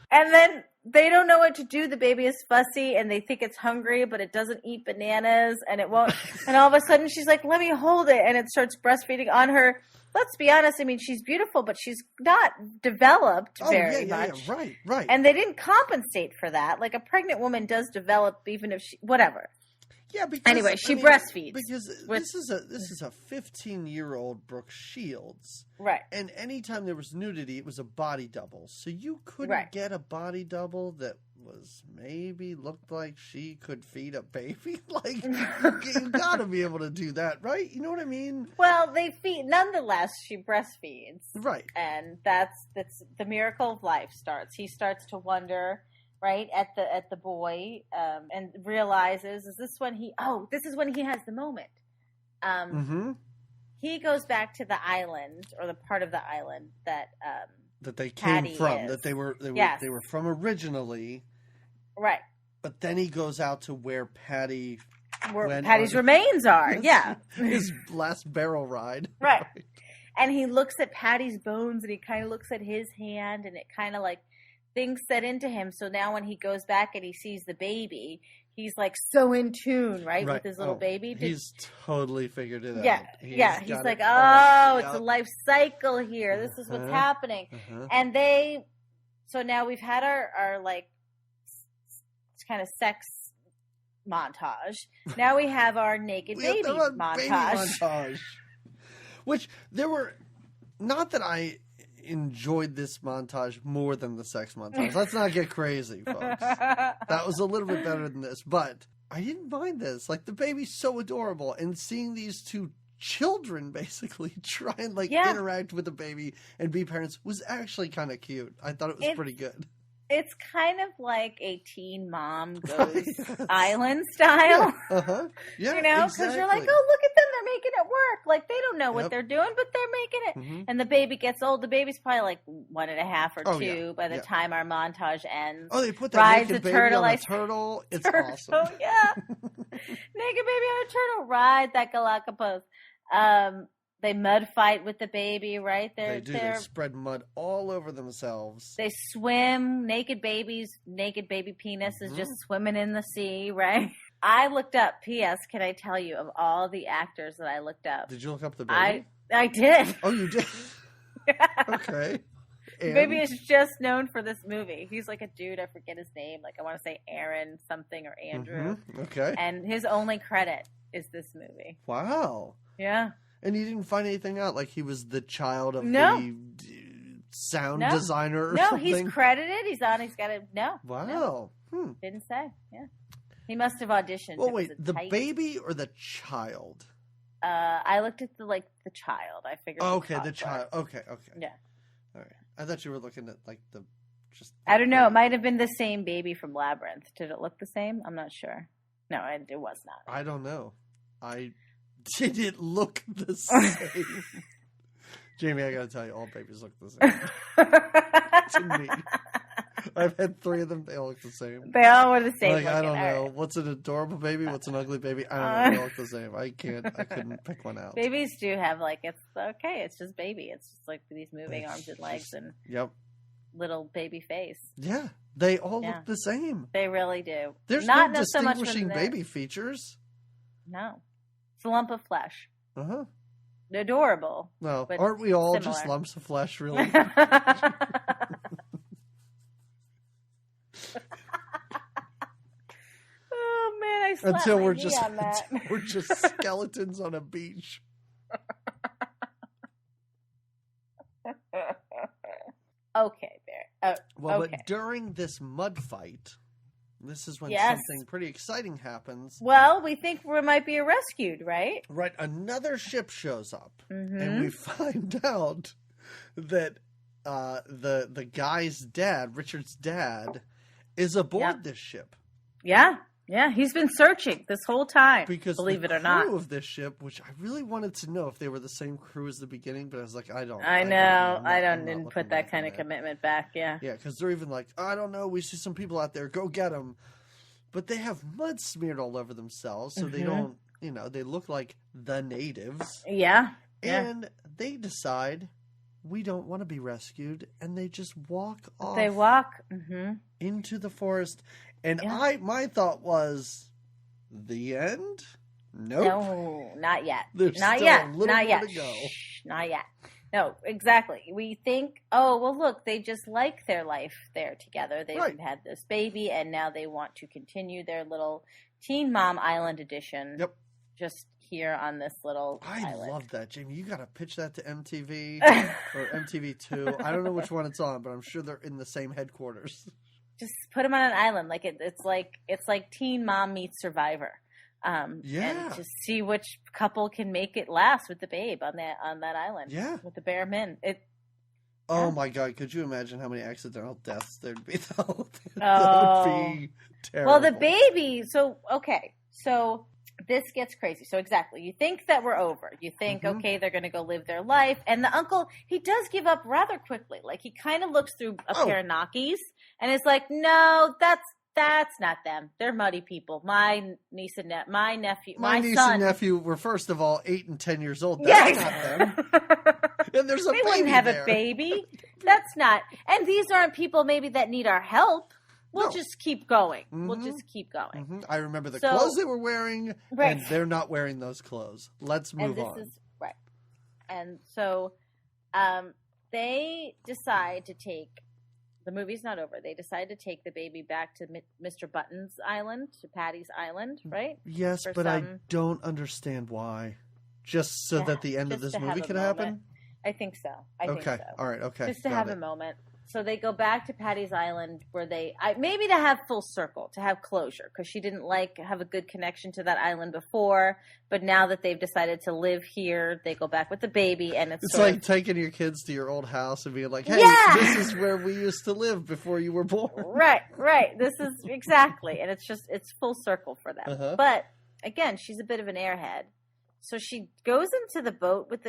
And then they don't know what to do. The baby is fussy, and they think it's hungry, but it doesn't eat bananas, and it won't. And all of a sudden, she's like, "Let me hold it," and it starts breastfeeding on her. Let's be honest. I mean, she's beautiful, but she's not developed very much. Yeah, right. And they didn't compensate for that. Like, a pregnant woman does develop, even if she whatever. Yeah, because anyway, she breastfeeds because this is a 15-year-old Brooke Shields, right? And anytime there was nudity, it was a body double. So you couldn't get a body double that was maybe looked like she could feed a baby. Like, you got to be able to do that, right? You know what I mean? Well, they feed. Nonetheless, she breastfeeds, right? And that's the miracle of life starts. He starts to wonder. Right at the boy, and realizes this is when he has the moment. He goes back to the island, or the part of the island that they came from, is. that they were from originally, right? But then he goes out to where Patty's remains are, his last barrel ride, right? And he looks at Patty's bones, and he kind of looks at his hand, and it kind of like. Things set into him, so now when he goes back and he sees the baby, he's like so in tune, right? With his little baby. He's totally figured it out. He's like, it's a life cycle here. This is what's happening. And so now we've had our like kind of sex montage. Now we have our naked baby montage. Which there were, not that I enjoyed this montage more than the sex montage. Let's not get crazy, folks. That was a little bit better than this, but I didn't mind this. Like, the baby's so adorable, and seeing these two children basically try and interact with the baby and be parents was actually kind of cute. I thought it was pretty good. It's kind of like a teen mom goes island style. Yeah, you know, because you're like, oh, look at them, they're making it work. Like, they don't know what they're doing, but they're making it. And the baby gets old. The bababy's probably like 1.5 or 2 by the time our montage ends. Oh, they put that naked baby on a turtle. It's awesome. Oh, yeah. Naked baby on a turtle. Ride that Galapagos. They mud fight with the baby, right? They do. They spread mud all over themselves. They swim. Naked baby penis is just swimming in the sea, right? I looked up, P.S., can I tell you, of all the actors that I looked up. Did you look up the baby? I did. Oh, you did? Okay. And? Baby is just known for this movie. He's like a dude, I forget his name. Like, I want to say Aaron something or Andrew. Okay. And his only credit is this movie. Wow. Yeah. And you didn't find anything out? Like, he was the child of the sound designer or something? No, he's credited. He's got a... No. Wow. No. Didn't say. Yeah. He must have auditioned. Well, wait, the baby or the child? I looked at the child. I figured. Oh, okay, the child. Okay. Yeah. All right. I thought you were looking at I don't know. It might have been the same baby from Labyrinth. Did it look the same? I'm not sure. No, it was not. I don't know. Did it look the same? Jamie, I gotta tell you, all babies look the same. To me. I've had 3 of them. They all look the same. They all were the same. Like, I don't know. What's an adorable baby? What's an ugly baby? I don't know. They all look the same. I couldn't pick one out. Babies do have, it's okay. It's just baby. It's just like these moving arms and legs and little baby face. Yeah. They all look the same. They really do. There's not no so much distinguishing baby features. No. It's a lump of flesh. Uh-huh. They're adorable. Well, aren't we all just lumps of flesh, really? Oh man, I slapped until my we're knee just on that. we're just skeletons on a beach. Okay, Bear. Well, okay. but during this mud fight, this is when Yes. something pretty exciting happens. Well, we think we might be rescued, right? Right, another ship shows up, Mm-hmm. and we find out that the guy's dad, Richard's dad, is aboard this ship. Yeah. Yeah, he's been searching this whole time, Because believe the it or not. crew of this ship, which I really wanted to know if they were the same crew as the beginning, but I was like, I don't. I know. I'm not didn't looking put that back kind at of commitment back. Yeah. Yeah, because they're even like, I don't know, we see some people out there, go get them. But they have mud smeared all over themselves, so they don't, they look like the natives. Yeah. And they decide, we don't want to be rescued, and they just walk off. They walk into the forest. And Yeah. my thought was, the end? Nope. No, not yet. There's not still yet. a little not more yet. to go. Shh, not yet. No, exactly. We think, oh, well, look, they just like their life there together. They've had this baby, and now they want to continue their little Teen Mom Island edition. Yep. Just here on this little I island. love that, Jamie. You got to pitch that to MTV or MTV2. I don't know which one it's on, but I'm sure they're in the same headquarters. Just put them on an island, like it's like Teen Mom meets Survivor. And just see which couple can make it last with the babe on that island. Yeah, with the bare men. Oh my God! Could you imagine how many accidental deaths there'd be? That would be terrible. Well, the baby. So this gets crazy. So exactly, you think that we're over. You think, okay, they're going to go live their life, and the uncle, he does give up rather quickly. Like he kind of looks through a pair of knockies, and it's like, no, that's not them. They're muddy people. My niece and my nephew, my niece son. and nephew were first of all 8 and 10 years old. That's not them. And there's a they baby wouldn't have there. a baby. That's not. And these aren't people maybe that need our help. We'll just keep going. We'll just keep going. I remember the clothes they were wearing, right. and they're not wearing those clothes. Let's move on. Right. And so they decide to take, the movie's not over, they decide to take the baby back to Mr. Button's island, to Patty's island, right? Yes, but I don't understand why. Just so that the end of this movie could happen? I think so. I think so. All right. Okay. Just to have a moment. So they go back to Patty's Island where maybe to have full circle, to have closure, because she didn't have a good connection to that island before. But now that they've decided to live here, they go back with the baby, and it's like taking your kids to your old house and being like, "Hey, this is where we used to live before you were born." Right. This is exactly, and it's full circle for them. But again, she's a bit of an airhead, so she goes into the boat with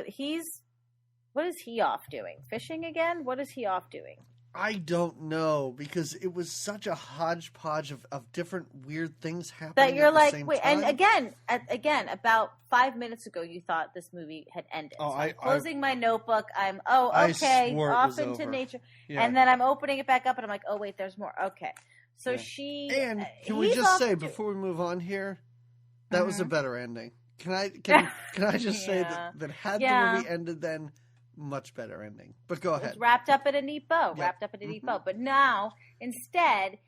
what is he off doing? Fishing again? What is he off doing? I don't know, because it was such a hodgepodge of different weird things happening that you're at the like, same wait, time. and again, about 5 minutes ago, you thought this movie had ended. Oh, so I'm closing my notebook. Okay, off into over. nature. Yeah. And then I'm opening it back up, and I'm like, oh, wait, there's more. Okay. So And can we just say, before we move on here, that was a better ending. Can I just say that had the movie ended then, much better ending. But go ahead. It was wrapped up in a neat bow. But now, instead,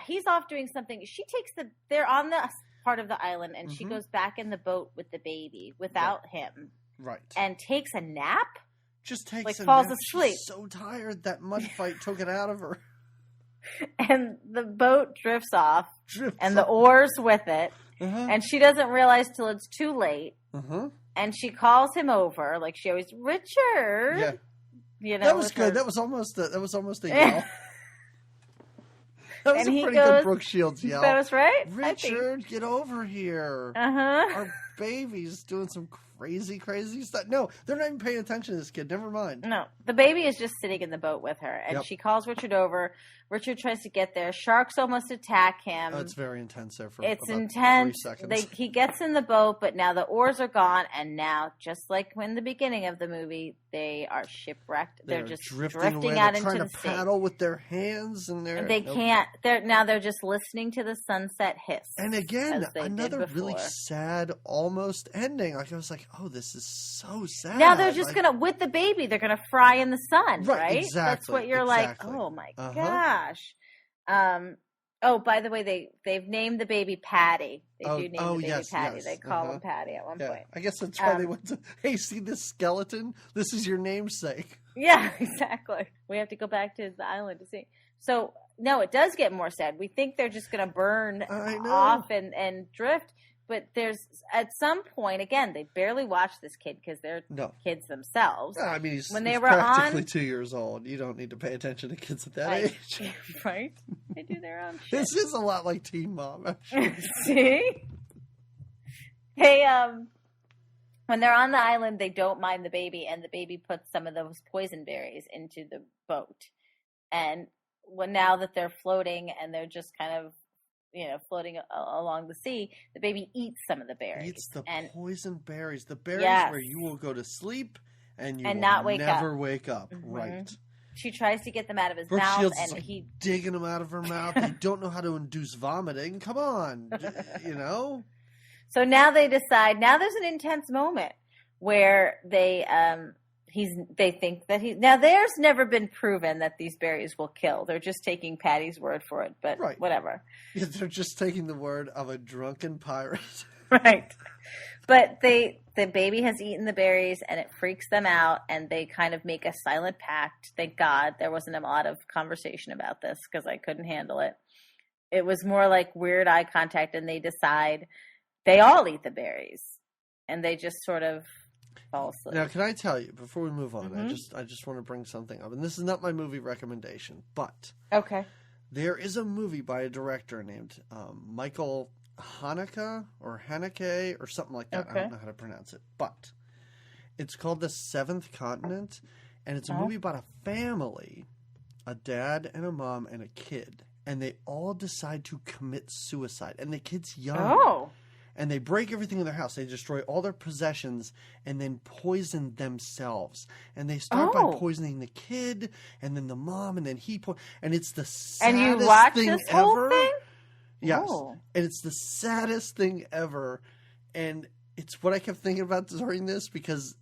he's off doing something. She takes they're on the part of the island, and she goes back in the boat with the baby without him. Right. And takes a nap? Just takes a falls nap. asleep. She's so tired that mud fight took it out of her. And the boat drifts off. The oars with it. And she doesn't realize till it's too late. And she calls him over, like she always, Richard. Yeah, that was good. That was almost a yell. That was a pretty good Brooke Shields yell. That was right. Richard, get over here. Our baby's doing some crazy stuff. No, they're not even paying attention to this kid. Never mind. No, the baby is just sitting in the boat with her, and she calls Richard over. Richard tries to get there. Sharks almost attack him. Oh, it's very intense there for it's about intense. 3 seconds. He gets in the boat, but now the oars are gone, and now, just like in the beginning of the movie, they are shipwrecked. They're just drifting out into the sea. Trying to paddle with their hands, and they can't. They're just listening to the sunset hiss. And again, another really sad, almost ending. Like I was like, oh, this is so sad. Now they're just with the baby, they're gonna fry in the sun, right? Exactly. That's what you're like. Oh my gosh. Oh, by the way, they've named the baby Patty. They do name the baby yes, Patty. yes. They call him Patty at one point. I guess that's why they went to, hey, see this skeleton? This is your namesake. Yeah, exactly. We have to go back to the island to see. So, no, it does get more sad. We think they're just going to burn off and drift. But there's, at some point, again, they barely watch this kid because they're kids themselves. I mean, he's were practically 2 years old. You don't need to pay attention to kids at that age. Right? They do their own shit. This is a lot like Teen Mom, actually. See? Hey, when they're on the island, they don't mind the baby, and the baby puts some of those poison berries into the boat. And now that they're floating and they're just kind of, floating along the sea, the baby eats some of the berries. Eats the poison berries. The berries where you will go to sleep and you will never wake up. Mm-hmm. Right. She tries to get them out of his mouth, Shields and he digging them out of her mouth. They don't know how to induce vomiting. Come on, So now they decide. Now there's an intense moment where they think that now there's never been proven that these berries will kill. They're just taking Patty's word for it, but whatever. Yeah, they're just taking the word of a drunken pirate. Right. But the baby has eaten the berries and it freaks them out, and they kind of make a silent pact. Thank God there wasn't a lot of conversation about this because I couldn't handle it. It was more like weird eye contact, and they decide they all eat the berries, and they just sort of fall asleep. Now, can I tell you, before we move on, I just want to bring something up. And this is not my movie recommendation, but there is a movie by a director named Michael Haneke or something like that. I don't know how to pronounce it. But it's called The Seventh Continent, and it's a movie about a family, a dad and a mom and a kid. And they all decide to commit suicide. And the kid's young. Oh. And they break everything in their house. They destroy all their possessions and then poison themselves. And they start by poisoning the kid and then the mom and then and it's the saddest and you watch thing this ever. Whole thing? Yes. Oh. And it's the saddest thing ever. And it's what I kept thinking about during this because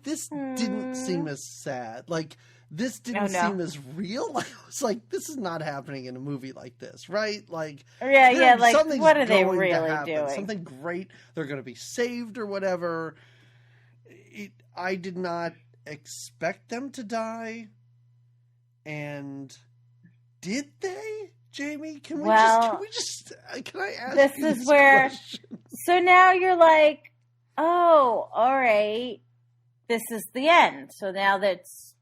this didn't seem as sad. Like, this didn't seem as real. Like, I was like, this is not happening in a movie like this, right? Like, like, what are they really doing? Something great. They're going to be saved or whatever. I did not expect them to die. And did they, Jamie? Can I ask this you is where, question? So now you're like, oh, all right, this is the end. So now that's,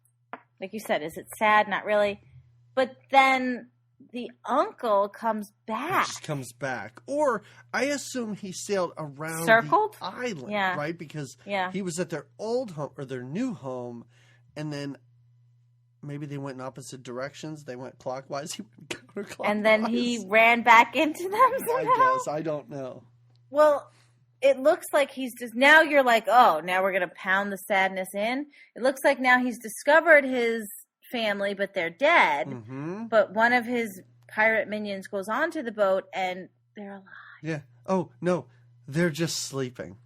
like you said, is it sad? Not really. But then the uncle comes back. Just comes back. Or I assume he sailed around the island, right? Because he was at their old home or their new home, and then maybe they went in opposite directions. They went clockwise. He went counterclockwise. And then he ran back into them somehow? I guess. I don't know. Well, it looks like he's just, now you're like, oh, now we're going to pound the sadness in. It looks like now he's discovered his family, but they're dead. Mm-hmm. But one of his pirate minions goes onto the boat and they're alive. Yeah. Oh, no. They're just sleeping.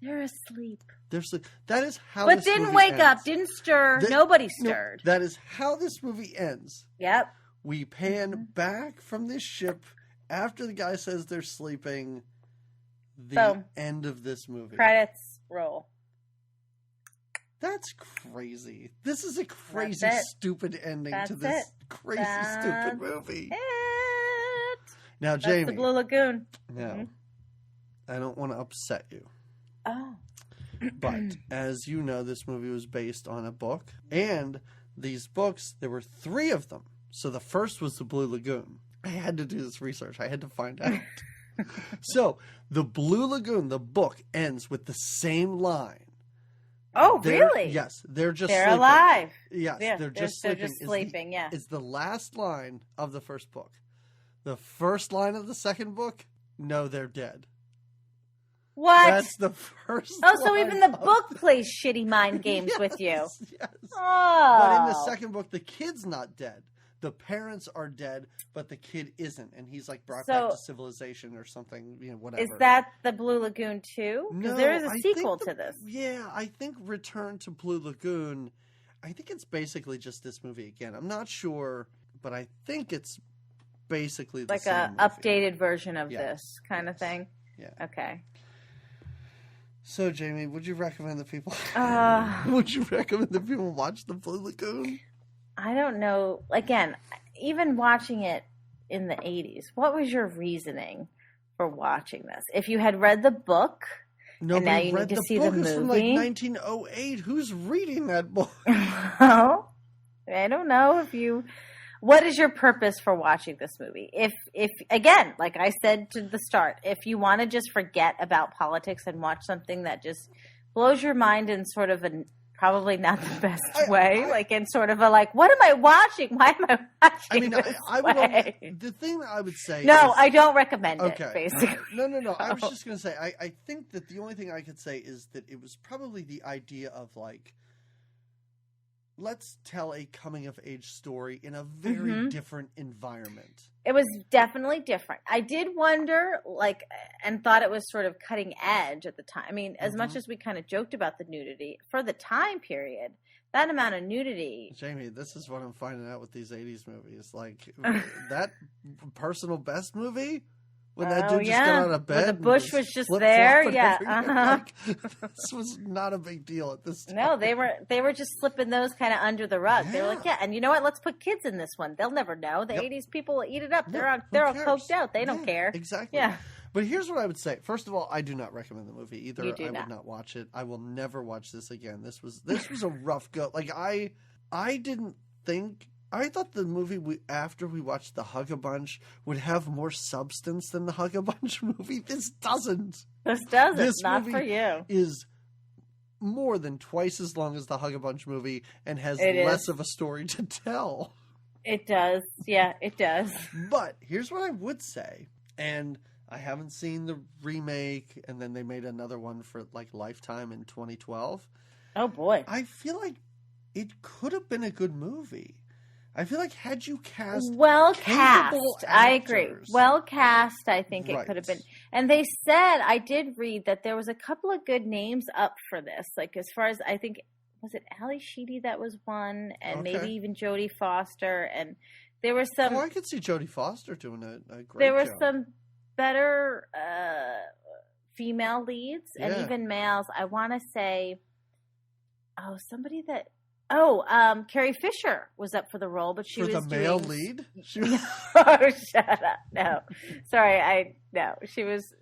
They're asleep. That is how but this didn't movie wake ends. Up, didn't stir. Nobody stirred. No, that is how this movie ends. Yep. We pan back from this ship after the guy says they're sleeping. The end of this movie. Credits roll. That's crazy. This is a crazy, stupid ending to this crazy, stupid movie. Now, Jamie. That's the Blue Lagoon. Now, I don't want to upset you. Oh. But, as you know, this movie was based on a book. And these books, there were 3 of them. So the first was the Blue Lagoon. I had to do this research. I had to find out. So, the Blue Lagoon, the book, ends with the same line. Oh, really? Yes. They're sleeping. Alive. Yes, they're just sleeping. They're just sleeping, yeah. It's the last line of the first book. The first line of the second book, no, they're dead. What? That's the first line. Oh, so even the book plays shitty mind games with you. Yes. Oh. But in the second book, the kid's not dead. The parents are dead, but the kid isn't, and he's like brought back to civilization or something, whatever. Is that the Blue Lagoon too? Because there is a sequel to this. Yeah, I think Return to Blue Lagoon. I think it's basically just this movie again. I'm not sure, but I think it's basically the like same a movie. updated version of Yes. this kind of thing. Yeah. Okay. So, Jamie, would you recommend that people? Uh, would you recommend that people watch the Blue Lagoon? I don't know. Again, even watching it in the 80s, what was your reasoning for watching this? If you had read the book, and now Nobody you read need to the see book. the It's movie. from like 1908. Who's reading that book? Oh, I don't know if you. What is your purpose for watching this movie? If again, like I said to the start, if you want to just forget about politics and watch something that just blows your mind in sort of a probably not the best way, like in sort of a like, what am I watching? Why am I watching? I mean, this I would way? only, the thing that I would say. No, is, I don't recommend okay. it. Basically, No. I was just going to say, I think that the only thing I could say is that it was probably the idea of like, let's tell a coming of age story in a very different environment. It was definitely different. I did wonder, like, and thought it was sort of cutting edge at the time. I mean, as much as we kind of joked about the nudity, for the time period, that amount of nudity. Jamie, this is what I'm finding out with these 80s movies. Like, that Personal Best movie? When that dude just got out of bed. When the bush was just there. Yeah. Like, this was not a big deal at this time. No, they were just slipping those kind of under the rug. They were like, and you know what? Let's put kids in this one. They'll never know. The 80s people will eat it up. They're all coked out. They don't care. Exactly. Yeah. But here's what I would say. First of all, I do not recommend the movie either. You do I not. would not watch it. I will never watch this again. This was a rough go. Like I didn't think. I thought the movie after we watched the Hug-a-Bunch would have more substance than the Hug-a-Bunch movie. This doesn't. This doesn't. This not movie for you. Is more than twice as long as the Hug-a-Bunch movie and has It less is. of a story to tell. It does. Yeah, it does. But here's what I would say, and I haven't seen the remake, and then they made another one for like Lifetime in 2012. Oh boy. I feel like it could have been a good movie. I feel like had you cast well cast, I agree. actors- Well cast, I think it Right. could have been. And they said, I did read that there was a couple of good names up for this. Like as far as I think, was it Ali Sheedy that was one, and Okay. maybe even Jodie Foster, and there were some. I could see Jodie Foster doing a great There were job. some better female leads and Yeah. even males. I want to say, somebody that. Carrie Fisher was up for the role, but she for was the male doing... lead. She Oh, shut up! No, sorry, she was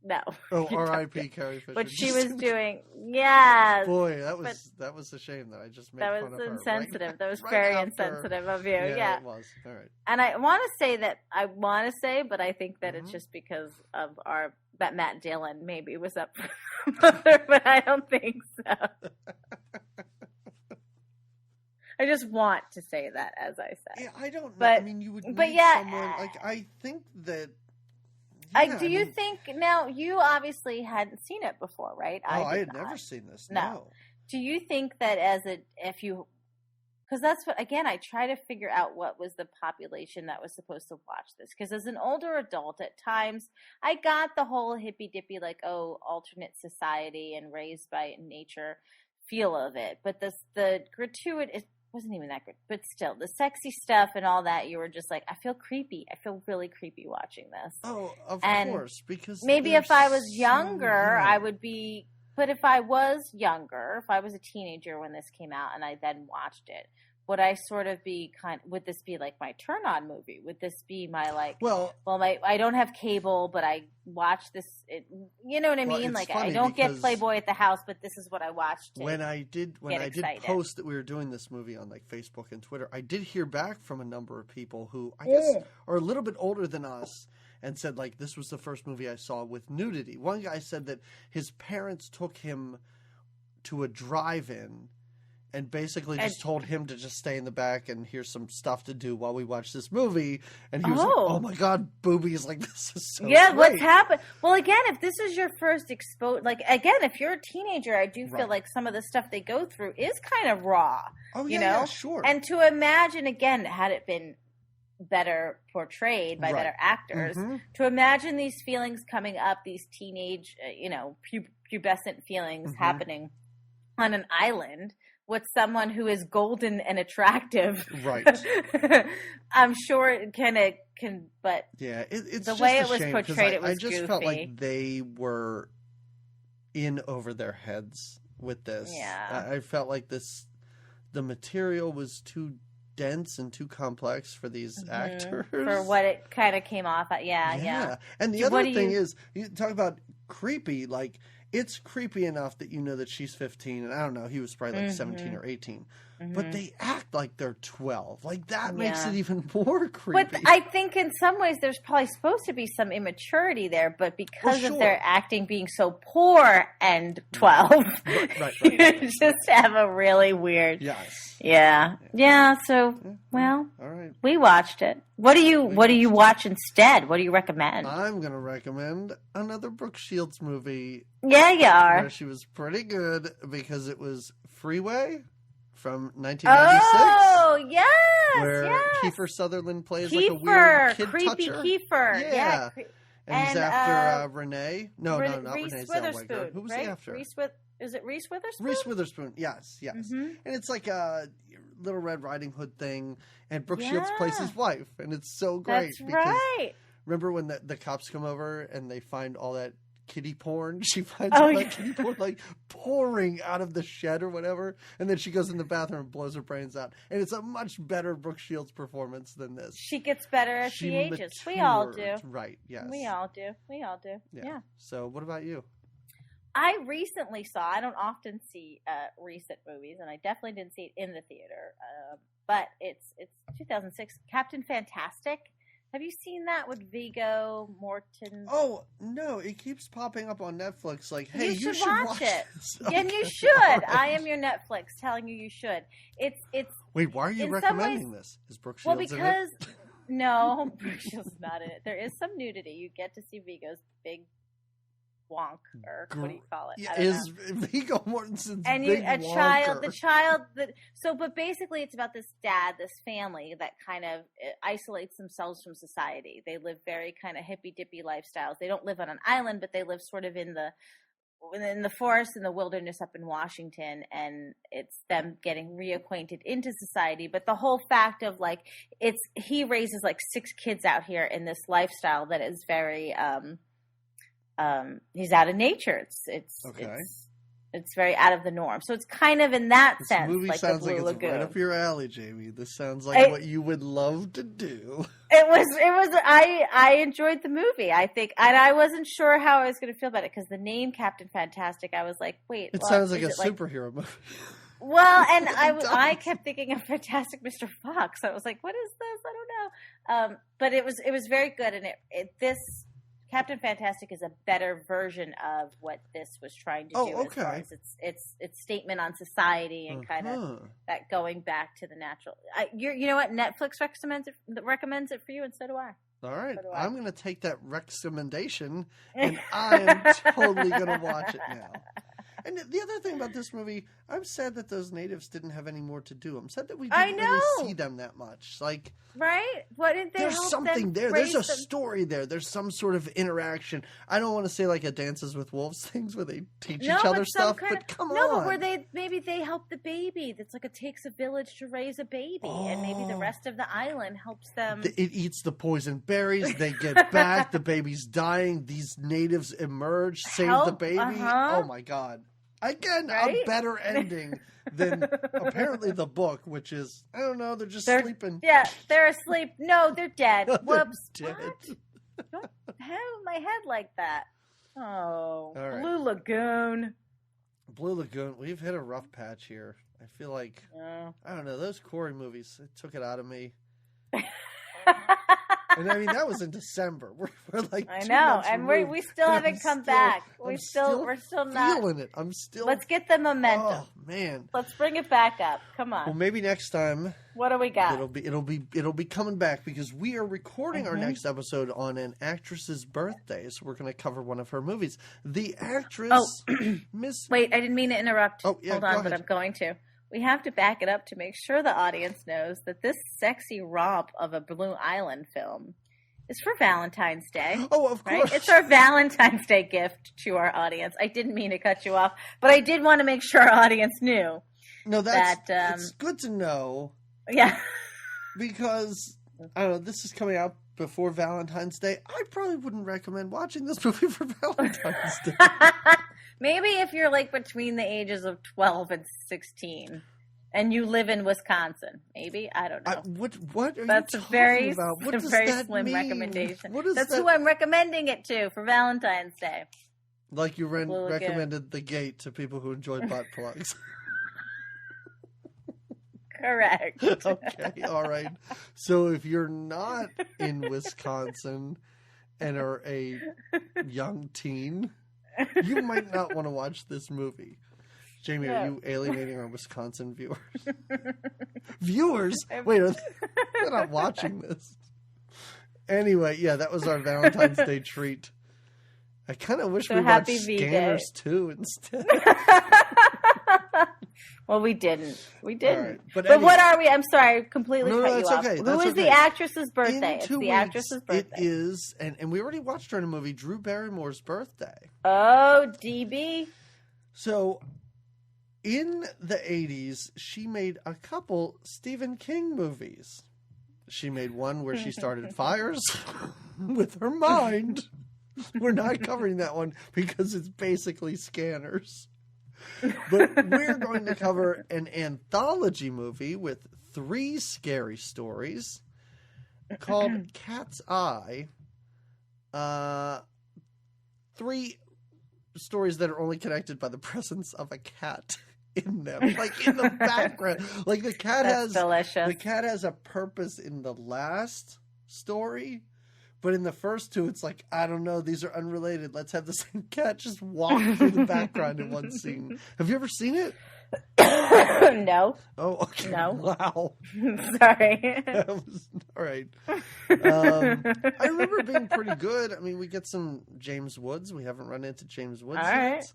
no. Oh, R.I.P. Carrie Fisher. But she was doing Boy, that was a shame that I just made that fun was of her. insensitive. Right, that was right very after- insensitive of you. Yeah, it was. All right. And I want to say that but I think that it's just because of that Matt Dillon maybe was up for Mother, but I don't think so. I just want to say that, as I said. Yeah, I don't know. But- I mean, you would but need yeah, someone like I think that. Do you think now? You obviously hadn't seen it before, right? I did had not. never seen this. No. No. Do you think that because that's what, again, I try to figure out what was the population that was supposed to watch this. Because as an older adult, at times, I got the whole hippy-dippy, like, alternate society and raised by nature feel of it. But the gratuitous, it wasn't even that good. But still, the sexy stuff and all that, you were just like, I feel creepy. I feel really creepy watching this. Oh, of And course, because maybe they're if I was so younger, young. I would be. But if I was younger, if I was a teenager when this came out and I then watched it, would I sort of be would this be like my turn on movie? Would this be my I don't have cable, but I watch this, you know what I mean? it's Like I funny don't get because Playboy at the house, but this is what I watched. When I did excited. post that we were doing this movie on like Facebook and Twitter, I did hear back from a number of people who I guess are a little bit older than us and said like this was the first movie I saw with nudity. One guy said that his parents took him to a drive-in and basically just told him to just stay in the back and here's some stuff to do while we watch this movie. And he was like, oh my God, boobies, like this is so great. What's happened? Well, again, if this is your first if you're a teenager, I do feel like some of the stuff they go through is kind of raw. Oh, yeah, you know? yeah, sure. And to imagine, again, had it been better portrayed by better actors, to imagine these feelings coming up, these teenage, pubescent feelings happening on an island with someone who is golden and attractive. Right. I'm sure it can, but yeah, it's the just way a it was shame, portrayed, it was I just goofy. felt like they were in over their heads with this. Yeah. I felt like the material was too dense and too complex for these actors. For what it kind of came off at. Yeah. And the other thing is, you talk about creepy, like, it's creepy enough that you know that she's 15, and I don't know, he was probably like 17 or 18. But they act like they're 12. Like, that makes it even more creepy. But I think in some ways there's probably supposed to be some immaturity there, but because of their acting being so poor and 12, right. you just have a really weird... Yes. Yeah, so, well, all right. We watched it. What do you watch instead? What do you recommend? I'm going to recommend another Brooke Shields movie. Yeah, you are. Where she was pretty good because it was Freeway from 1996. Oh, yes! Where Kiefer Sutherland plays like a weird kid creepy toucher. Kiefer. Yeah. And he's after Renee. No, not Reese Renee Witherspoon. Zellweger. Who was he after? Is it Reese Witherspoon? Reese Witherspoon, yes. And it's like a Little Red Riding Hood thing, and Brooke Shields plays his wife, and it's so great. That's right. Remember when the cops come over and they find all that kiddie porn? She finds all that kiddie porn like pouring out of the shed or whatever, and then she goes in the bathroom and blows her brains out. And it's a much better Brooke Shields performance than this. She gets better as she ages. Matured. We all do. Right, yes. We all do. Yeah. So what about you? I recently saw, I don't often see recent movies, and I definitely didn't see it in the theater, but it's 2006, Captain Fantastic. Have you seen that with Viggo Mortensen? Oh, no, it keeps popping up on Netflix like, hey, you should watch it. This. Okay. And you should. Right. I am your Netflix telling you should. It's. Wait, why are you recommending this? Is Brooke Shields in it? No, Brooke Shields is not in it. There is some nudity. You get to see Viggo's big wonk, or what do you call it? Is Viggo Mortensen's and big wonker. But basically it's about this family that kind of isolates themselves from society. They live very kind of hippy-dippy lifestyles. They don't live on an island, but they live sort of in the forest, in the wilderness up in Washington, and it's them getting reacquainted into society. But the whole fact of like, he raises like 6 kids out here in this lifestyle that is very, he's out of nature. It's very out of the norm. So it's kind of in that sense. This movie like sounds the Blue like it's Lagoon. right up your alley, Jamie. This sounds like what you would love to do. It was. I enjoyed the movie. I think, and I wasn't sure how I was going to feel about it because the name Captain Fantastic. I was like, wait. It sounds like a superhero movie. Well, and I kept thinking of Fantastic Mr. Fox. I was like, what is this? I don't know. But it was very good, and this. Captain Fantastic is a better version of what this was trying to do. Okay. As far as its statement on society and kind of that going back to the natural. You know what? Netflix recommends it for you, and so do I. All right. I'm going to take that recommendation, and I am totally going to watch it now. And the other thing about this movie, I'm sad that those natives didn't have any more to do. I'm sad that we didn't really see them that much. Like, right? What did they? There's something there. There's a story there. There's some sort of interaction. I don't want to say like a Dances with Wolves things where they teach each other stuff, but come on. No, but where maybe they help the baby. That's like it takes a village to raise a baby, and maybe the rest of the island helps them. It eats the poison berries. They get back. The baby's dying. These natives emerge, save the baby. Oh my God. Again, a better ending than apparently the book, which is, I don't know, they're sleeping. Yeah, they're asleep. No, they're dead. Whoops. Dead. Don't have my head like that. Oh, right. Blue Lagoon. Blue Lagoon. We've hit a rough patch here. I feel like, I don't know, those Corey movies, it took it out of me. And I mean, that was in December. We're like, I know, and we still haven't come back. We're still not feeling it. I'm still. Let's get the momentum. Oh man, let's bring it back up. Come on. Well, maybe next time. What do we got? It'll be coming back because we are recording our next episode on an actress's birthday, so we're going to cover one of her movies. The actress, Miss. Wait, I didn't mean to interrupt. Oh yeah, hold on, but I'm going to. We have to back it up to make sure the audience knows that this sexy romp of a Blue Island film is for Valentine's Day. Oh, of course. Right? It's our Valentine's Day gift to our audience. I didn't mean to cut you off, but I did want to make sure our audience knew No, it's good to know. Yeah. Because, I don't know, this is coming out before Valentine's Day. I probably wouldn't recommend watching this movie for Valentine's Day. Maybe if you're like between the ages of 12 and 16 and you live in Wisconsin. Maybe. I don't know. What are That's you talking about? What That's does a very that slim mean? recommendation. That's who I'm recommending it to for Valentine's Day. Like you recommended The Gate to people who enjoy butt plugs. Correct. Okay, all right. So if you're not in Wisconsin and are a young teen, you might not want to watch this movie. Jamie, are you alienating our Wisconsin viewers? Viewers? Wait, they're not watching this. Anyway, yeah, that was our Valentine's Day treat. I kind of wish we watched Scanners 2 instead. Well, we didn't. Right. But anyway, what are we? I'm sorry, I completely cut you off. Okay. Who is the actress's birthday? It's the actress's birthday. It is, and we already watched her in a movie, Drew Barrymore's birthday. Oh, DB. So, in the 80s, she made a couple Stephen King movies. She made one where she started fires with her mind. We're not covering that one because it's basically Scanners. But we're going to cover an anthology movie with 3 scary stories called Cat's Eye. 3 stories that are only connected by the presence of a cat in them, like in the background. Like the cat delicious. The cat has a purpose in the last story. But in the first 2, it's like, I don't know, these are unrelated. Let's have the same cat just walk through the background in one scene. Have you ever seen it? No. Oh, okay. No. Wow. Sorry. All right. I remember it being pretty good. I mean, we get some James Woods. We haven't run into James Woods yet. Right.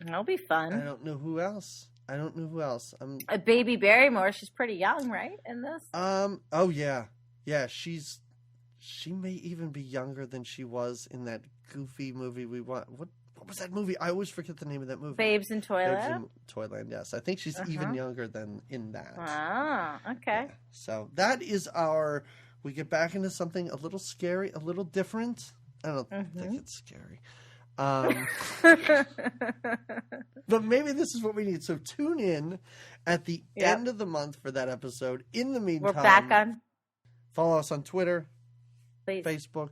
That'll be fun. I don't know who else. A Baby Barrymore. She's pretty young, right, in this? Oh, yeah. Yeah, she may even be younger than she was in that goofy movie we want. What was that movie? I always forget the name of that movie. Babes in Toyland? Babes in Toyland, yes. I think she's even younger than in that. Ah, okay. Yeah. So that is we get back into something a little scary, a little different. I don't think it's scary. But maybe this is what we need. So tune in at the end of the month for that episode. In the meantime, we're back on. Follow us on Twitter. Please. Facebook.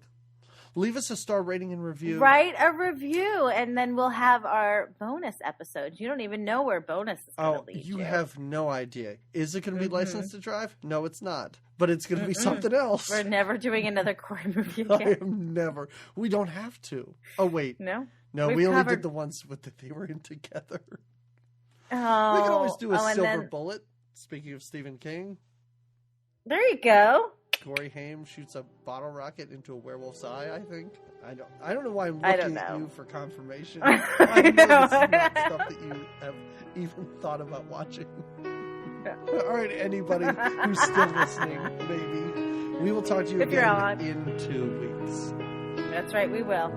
Leave us a star rating and review. Write a review, and then we'll have our bonus episodes. You don't even know where bonus is going to lead you. You have no idea. Is it going to be License to Drive? No, it's not. But it's going to be something else. We're never doing another Corey movie again. I am never. We don't have to. Oh, wait. No? No, we only did the ones that they were in together. Oh. We can always do a Silver Bullet. Speaking of Stephen King. There you go. Corey Haim shoots a bottle rocket into a werewolf's eye, I think. I don't know why I'm looking at you for confirmation. I know this is not stuff that you have even thought about watching. All right, anybody who's still listening, maybe. We will talk to you again in 2 weeks. That's right, we will.